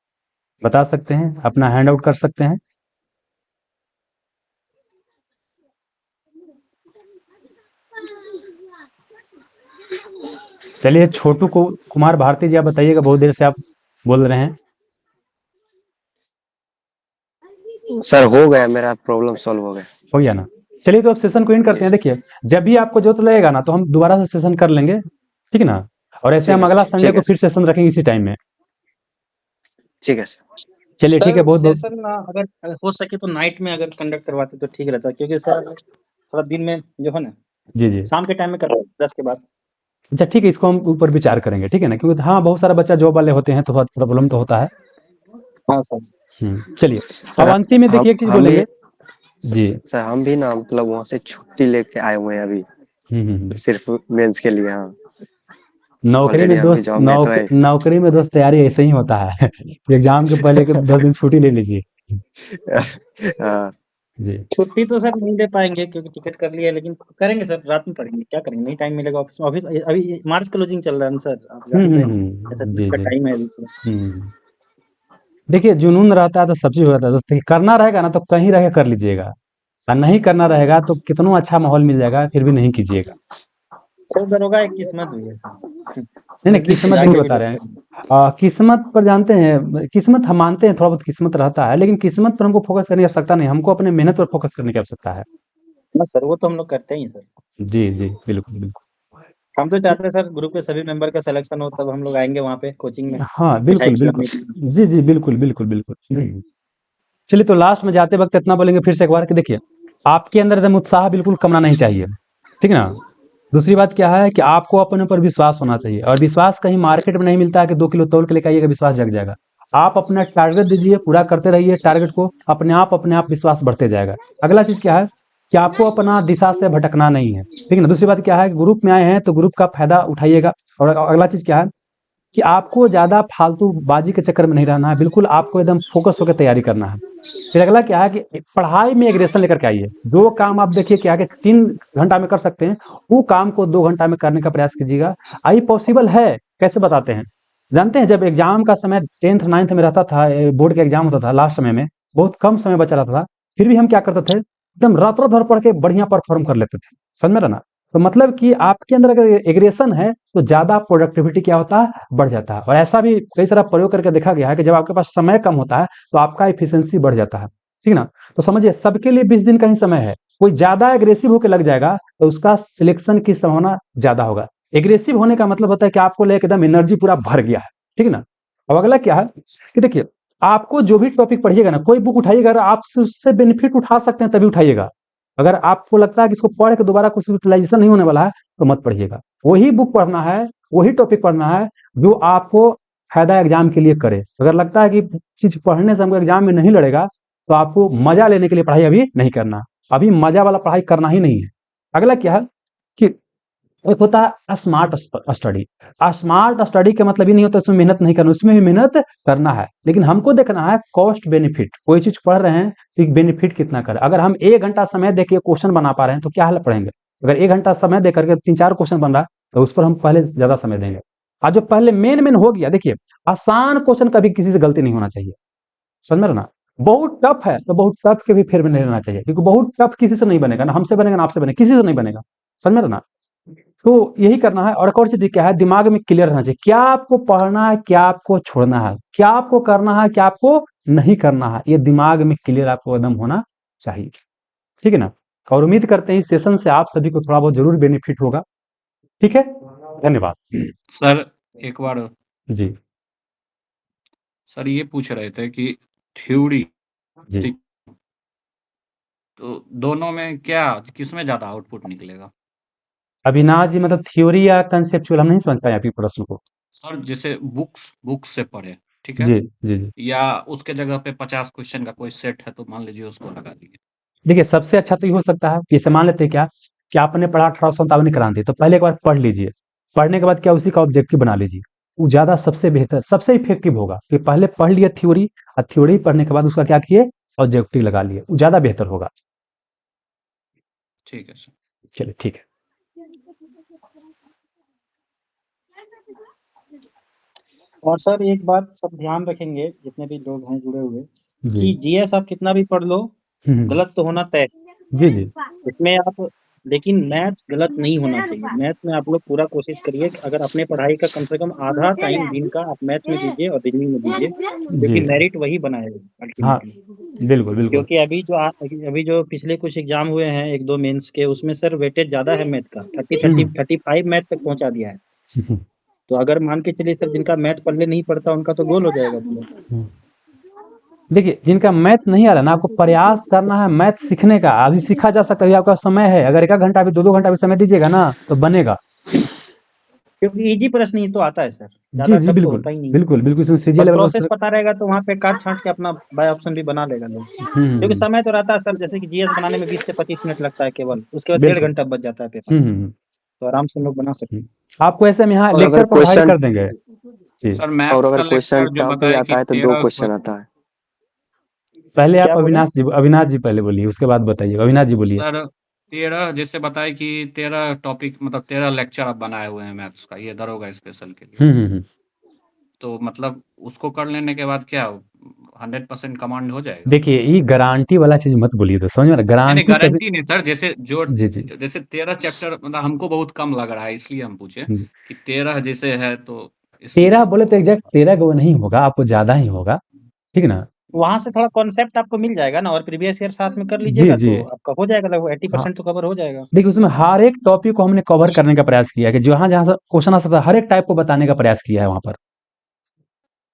बता सकते हैं, अपना हैंड आउट कर सकते हैं। चलिए छोटू को कुमार भारती जी आप बताइएगा, बहुत देर से आप बोल रहे हैं। सर हो गया, मेरा प्रॉब्लम सॉल्व हो गया। हो गया ना? चलिए तो अब सेशन को इन करते हैं। देखिए जब भी आपको जरूरत लगेगा ना तो हम दोबारा से सेशन कर लेंगे, ठीक है ना? और ऐसे हम अगला संडे ठीक को है फिर सेशन रखेंगे इसी टाइम में। ठीक है सर। चलिए ठीक है, सर बहुत बहुत सेशन ना अगर हो सके तो नाइट में अगर कंडक्ट करवाते तो ठीक रहता, क्योंकि सर थोड़ा दिन में जो है ना जी जी शाम के टाइम में करते 10 के बाद। अच्छा ठीक है, इसको हम ऊपर विचार करेंगे, ठीक है ना? क्योंकि हाँ बहुत सारा बच्चा जॉब वाले होते हैं तो प्रॉब्लम तो होता है। हाँ सर। चलिए सर अब अंतिम में देखिए एक चीज हम भी बोलेंगे जी। सर हम भी ना मतलब वहाँ से छुट्टी लेके आए हुए हैं अभी सिर्फ मेंस के लिए। हाँ नौकरी ऑलरेडी में हम भी दोस्त जॉब में तो है। नौकरी में दोस्त तैयारी ऐसे ही होता है। एग्जाम के पहले के 10 दिन छुट्टी ले लीजिए। हाँ जी छुट्टी तो सर नहीं ले पाएंगे क्योंकि टिकट कर लिया है, लेकिन करेंगे सर, रात में पढ़ेंगे, क्या करेंगे, नहीं टाइम मिलेगा ऑफिस में। ऑफिस अभी मार्च क्लोजिंग चल रहा है ना सर, आप जानते हैं ऐसा जी का जी टाइम है अभी तो। देखिए जुनून रहता है तो सब चीज हो जाता है दोस्त। करना रहेगा ना तो कहीं रह के कर लीजिएगा, और नहीं करना रहेगा तो कितना अच्छा माहौल मिल जाएगा फिर भी नहीं कीजिएगा। सर दरोगा एक किस्मत भी है सर। नहीं नहीं, किस्मत नहीं बता रहे हैं। किस्मत पर जानते हैं, किस्मत हम मानते हैं थोड़ा बहुत किस्मत रहता है, लेकिन किस्मत पर हमको फोकस करने की आवश्यकता नहीं, हमको अपने मेहनत पर फोकस करने की आवश्यकता है। ना सर, वो तो हम लोग करते ही हैं सर। जी जी बिल्कुल बिल्कुल। हम तो चाहते हैं सर ग्रुप के सभी मेंबर का सिलेक्शन हो, तब हम लोग आएंगे वहाँ पे कोचिंग में। हाँ मिठाई बिल्कुल बिल्कुल। खिलाने। जी जी बिल्कुल बिल्कुल बिल्कुल। चलिए तो लास्ट में जाते वक्त इतना बोलेंगे फिर से एक बार कि देखिए आपके अंदर एकदम उत्साह बिल्कुल कमना नहीं चाहिए, ठीक है ना? दूसरी बात क्या है कि आपको अपने ऊपर विश्वास होना चाहिए, और विश्वास कहीं मार्केट में नहीं मिलता है कि 2 किलो तौल के लेकर आइएगा विश्वास जग जाएगा। आप अपना टारगेट दीजिए, पूरा करते रहिए टारगेट को, अपने आप विश्वास बढ़ते जाएगा। अगला चीज क्या है कि आपको अपना दिशा से भटकना नहीं है, ठीक है ना? दूसरी बात क्या है, ग्रुप में आए हैं तो ग्रुप का फायदा उठाइएगा। और अगला चीज क्या है कि आपको ज्यादा फालतू बाजी के चक्कर में नहीं रहना है, बिल्कुल आपको एकदम फोकस होकर तैयारी करना है। फिर अगला क्या है कि पढ़ाई में एग्रेशन लेकर के आइए। जो काम आप देखिए कि आगे 3 घंटा में कर सकते हैं, वो काम को 2 घंटा में करने का प्रयास कीजिएगा। आई पॉसिबल है, कैसे बताते हैं? जानते हैं जब एग्जाम का समय 10th 9th में रहता था, बोर्ड का एग्जाम होता था लास्ट समय में, बहुत कम समय बचा रहता था, फिर भी हम क्या करते थे, एकदम रातों भर पढ़ के बढ़िया परफॉर्म कर लेते थे। समझ में रहा ना? तो मतलब कि आपके अंदर अगर एग्रेशन है तो ज्यादा प्रोडक्टिविटी क्या होता है, बढ़ जाता है। और ऐसा भी कई सारा प्रयोग करके देखा गया है कि जब आपके पास समय कम होता है तो आपका एफिशिएंसी बढ़ जाता है, ठीक ना? तो समझिए सबके लिए 20 दिन का ही समय है। कोई ज्यादा एग्रेसिव होकर लग जाएगा तो उसका सिलेक्शन की संभावना ज्यादा होगा। एग्रेसिव होने का मतलब होता है कि आपको लेकर एकदम एनर्जी पूरा भर गया है, ठीक है ना? अब अगला क्या है कि देखिए आपको जो भी टॉपिक पढ़िएगा ना, कोई बुक उठाइएगा, अगर आप उससे बेनिफिट उठा सकते हैं तभी उठाइएगा। अगर आपको लगता है कि इसको पढ़ के दोबारा कुछ यूटिलाइजेशन नहीं होने वाला है तो मत पढ़िएगा। वही बुक पढ़ना है, वही टॉपिक पढ़ना है जो आपको फायदा एग्जाम के लिए करे। अगर लगता है कि चीज पढ़ने से हमको एग्जाम में नहीं लड़ेगा तो आपको मजा लेने के लिए पढ़ाई अभी नहीं करना, अभी मजा वाला पढ़ाई करना ही नहीं है। अगला क्या है कि एक होता है स्मार्ट स्टडी। स्मार्ट स्टडी का मतलब ये नहीं होता उसमें मेहनत नहीं करना, उसमें भी मेहनत करना है, लेकिन हमको देखना है कॉस्ट बेनिफिट। कोई चीज पढ़ रहे हैं तो बेनिफिट कितना करे। अगर हम 1 घंटा समय देके क्वेश्चन बना पा रहे हैं तो क्या हाल पढ़ेंगे? अगर 1 घंटा समय दे करके 3-4 क्वेश्चन बन रहा है तो उस पर हम पहले ज्यादा समय देंगे। आज जो पहले मेन हो गया, देखिए आसान क्वेश्चन कभी किसी से गलती नहीं होना चाहिए, समझ में ना? बहुत टफ है तो बहुत टफ के भी फिर में नहीं लेना चाहिए, क्योंकि बहुत टफ किसी से नहीं बनेगा, ना हमसे बनेगा ना आपसे बनेगा, किसी से नहीं बनेगा, समझ में ना? तो यही करना है। और एक और चीज क्या है, दिमाग में क्लियर रहना चाहिए क्या आपको पढ़ना है, क्या आपको छोड़ना है, क्या आपको करना है, क्या आपको नहीं करना है। ये दिमाग में क्लियर आपको एकदम होना चाहिए, ठीक है ना? और उम्मीद करते हैं इस सेशन से आप सभी को थोड़ा बहुत जरूर बेनिफिट होगा, ठीक है? धन्यवाद सर। एक बार जी सर ये पूछ रहे थे कि थ्योरी जी। तो दोनों में क्या, किसमें ज्यादा आउटपुट निकलेगा? अविनाश जी मतलब थ्योरी या कंसेप्चुअल, हम नहीं समझ पाए आपके प्रश्न को। सर जैसे बुक्स से पढ़े, ठीक है, जी जी जी। या उसके जगह पे 50 क्वेश्चन का कोई सेट है तो मान लीजिए उसको लगा दीजिए। देखिए सबसे अच्छा तो ये हो सकता है कि मान लेते हैं क्या कि आपने पढ़ा 1857 क्रांति, तो पहले एक बार पढ़ लीजिए, पढ़ने के बाद क्या उसी का ऑब्जेक्टिव बना लीजिए, वो ज्यादा सबसे बेहतर सबसे इफेक्टिव होगा। कि पहले पढ़ लिए थ्योरी, और थ्योरी पढ़ने के बाद उसका क्या किए, ऑब्जेक्टिव लगा लिए, वो ज्यादा बेहतर होगा। ठीक है सर। चलिए ठीक है। और सर एक बात सब ध्यान रखेंगे जितने भी लोग हैं जुड़े हुए, जी कि जीएस आप कितना भी पढ़ लो, हम्म, गलत तो होना तय। जी जी इसमें आप लेकिन मैथ गलत नहीं होना चाहिए। मैथ में आप लोग पूरा कोशिश करिए कि अगर अपने पढ़ाई का कम से कम आधा टाइम दिन का आप मैथ में दीजिए और रीजनिंग में दीजिए, जी क्योंकि मेरिट वही बनाएगा हाँ अल्टीमेटली। बिल्कुल बिल्कुल क्योंकि अभी जो पिछले कुछ एग्जाम हुए हैं 1-2 मेंस के, उसमें सर वेटेज ज़्यादा है मैथ का, 35 मैथ तक पहुँचा दिया है। तो अगर मान के चलिए सर जिनका मैथ पल्ले नहीं पड़ता उनका तो गोल हो जाएगा पूरा। देखिए जिनका मैथ नहीं आ रहा ना, आपको प्रयास करना है मैथ सीखने का। अभी सीखा जा सकता है, अभी आपका समय है। अगर 1 घंटा, अभी 2 घंटा भी समय दीजिएगा ना तो बनेगा। क्योंकि इजी प्रश्न ही तो आता है सर, जी ज़्यादा जी टफ तो बिल्कुल होता ही नहीं है। बिल्कुल बिल्कुल, इसमें सीजी बस लेवल प्रोसेस पता रहेगा तो वहाँ पे काट छाँट के अपना बाय ऑप्शन भी बना लेगा लोग। क्योंकि समय तो रहता है सर, जैसे कि जीएस बनाने में 20 से 25 मिनट लगता है केवल, उसके बाद 1.5 बिल्कुल। घंटा बच जाता है पेपर, तो आराम से हम लोग बना सकते हैं। आपको ऐसे हम यहाँ और लेक्चर अगर प्रोवाइड क्वेश्चन कर देंगे जी। सर और मैथ्स अगर का क्वेश्चन लेक्चर जो टफ भी बताया कि आता है तो 2 क्वेश्चन 13 आता है। पहले क्या आप बोले? अविनाश जी पहले बोलिए, उसके बाद बताइए। अविनाश जी बोलिए। सर 13 जैसे बताए कि 13 टॉपिक मतलब 13 लेक्चर आप बनाए हुए हैं मैथ्स का, ये दरोगा स्पेशल के लिए। हम्म। तो मतलब उसको कर लेने के बाद क्या 100% कमांड हो जाएगा? देखिए ये गारंटी वाला चीज मत बोलिए, तो समझ में ना, नहीं गारंटी कभी। गारंटी नहीं सर, जैसे जो जी जी जैसे 13 चैप्टर मतलब हमको बहुत कम लग रहा है, इसलिए हम पूछे हम्म। कि 13 जैसे है तो 13 इसलिए बोले तो एग्जैक्ट 13 का वो नहीं होगा, आपको ज्यादा ही होगा, ठीक ना। वहाँ से थोड़ा कॉन्सेप्ट आपको मिल जाएगा ना, और प्रीवियस ईयर साथ में कर जी लीजिएगा जी तो आपका हो जाएगा, लगभग हाँ 80% तो कवर हो जाएगा। देखिए उसमें हर एक टॉपिक को हमने कवर करने का प्रयास किया है, कि जहां जहां से क्वेश्चन आ सकता है हर एक टाइप को बताने का प्रयास किया है वहां पर।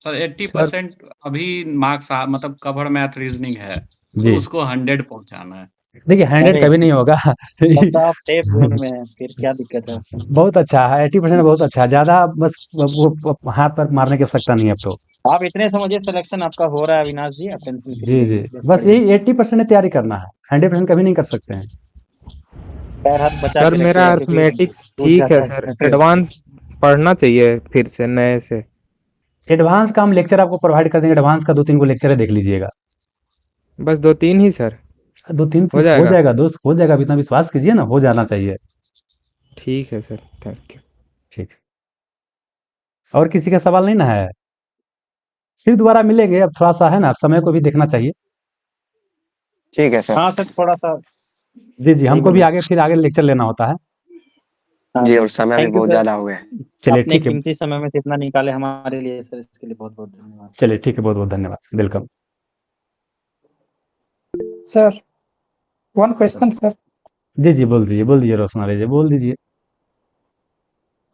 सर सर 80% अभी मार्क्स मतलब कवर मैथ रीजनिंग है, तो जी उसको 100 पहुंचाना है। देखिए 100 अरे कभी नहीं होगा। तब तो आप सेफ जोन में हैं, फिर क्या दिक्कत है? बहुत अच्छा है, 80% बहुत अच्छा है। ज्यादा बस वो हाथ पर मारने की आवश्यकता नहीं है अब तो। आप इतने समझिए, सिलेक्शन आपका हो रहा है अविनाश जी, आप टेंशन फ्री जी जी रहिए, बस बस पढ़िए। यही 80% तैयारी करना है, 100% कभी नहीं कर सकते हैं। पैर हाथ बचा सर के मेरा रखिएगा, क्योंकि अर्थमेटिक्स टूट ठीक है जाता सर, है फिर। एडवांस पढ़ना चाहिए फिर से नए से। एडवांस का हम लेक्चर आपको प्रोवाइड कर देंगे, एडवांस का 2-3 को लेक्चर है, देख लीजिएगा। बस 2-3 ही सर 2-3 हो पीस हो जाएगा? जाएगा दोस्त, हो जाएगा। अब इतना विश्वास कीजिए ना, हो जाना चाहिए। ठीक है सर, थैंक यू। ठीक। और किसी का सवाल नहीं ना है? फिर दोबारा मिलेंगे, अब थोड़ा सा है ना, समय को भी देखना चाहिए। ठीक है सर। हाँ सर, थोड़ा सा जी जी सही हमको भी बोले। फिर आगे लेक्चर लेना होता है। हाँ जी सर, और समय भी थैंक यू बहुत सर, ज्यादा हो गया है। चलिए अपने ठीक है, कीमती समय में से इतना निकाले हमारे लिए सर, इसके लिए बहुत बहुत धन्यवाद। चलिए ठीक है, बहुत बहुत धन्यवाद, वेलकम। Sir 1 question sir. जी जी बोल दीजिए रोशनाली जी, बोल दीजिए।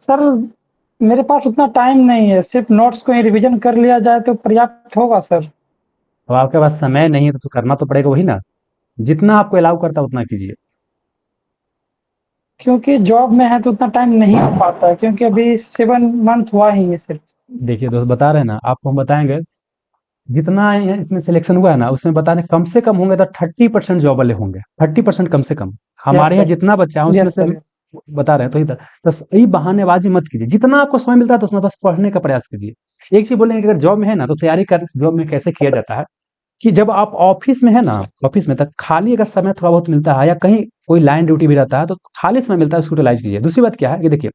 सर मेरे पास उतना टाइम नहीं है, सिर्फ नोट्स को ही रिवीजन कर लिया जाए तो पर्याप्त होगा सर? अब आपके पास समय नहीं है तो करना तो पड़ेगा वही ना, जितना आपको अलाउ करता है उतना कीजिए। क्योंकि जॉब में है तो उतना टाइम नहीं हो पाता है, क्योंकि अभी 7 मंथ हुआ ही है सिर्फ। देखिए दोस्त बता रहे हैं ना, आपको हम बताएंगे जितना इसमें सिलेक्शन हुआ है ना, उसमें बता रहे कम से कम होंगे तो 30% जॉब वाले होंगे, 30% कम से कम। हमारे यहाँ सर, जितना बच्चा है उसमें यस से सर। बता रहे हैं, तो ही बस यही बहानेबाजी मत कीजिए। जितना आपको समय मिलता है तो उसमें बस पढ़ने का प्रयास कीजिए। एक चीज बोलेंगे कि अगर जॉब में है ना तो तैयारी कर, जॉब में कैसे किया जाता है कि जब आप ऑफिस में है ना, ऑफिस में तक खाली अगर समय थोड़ा बहुत मिलता है या कहीं कोई लाइन ड्यूटी भी रहता है तो खाली समय मिलता है, उसको यूटिलाइज कीजिए। दूसरी बात क्या है कि देखिए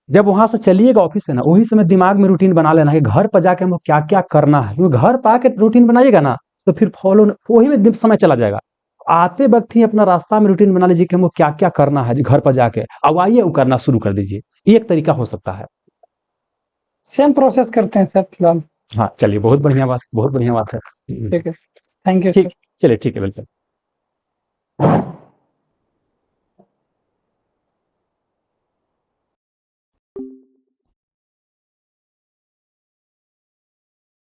जब वहां से चलिएगा ऑफिस से ना, वही समय दिमाग में रूटीन बना लेना है कि घर पर जाके हमको क्या क्या करना है, क्योंकि घर पर आके रूटीन बनाइएगा ना तो फिर फॉलो वही में समय चला जाएगा। आते वक्त ही अपना रास्ता में रूटीन बना लीजिए कि हमको क्या क्या करना है घर पर जाके, अब आइए वो करना शुरू कर दीजिए। ये एक तरीका हो सकता है। सेम प्रोसेस करते हैं सर फिलहाल। हाँ चलिए, बहुत बढ़िया बात है। ठीक है, थैंक यू ठीक, सर। चलिए ठीक है, बिल्कुल।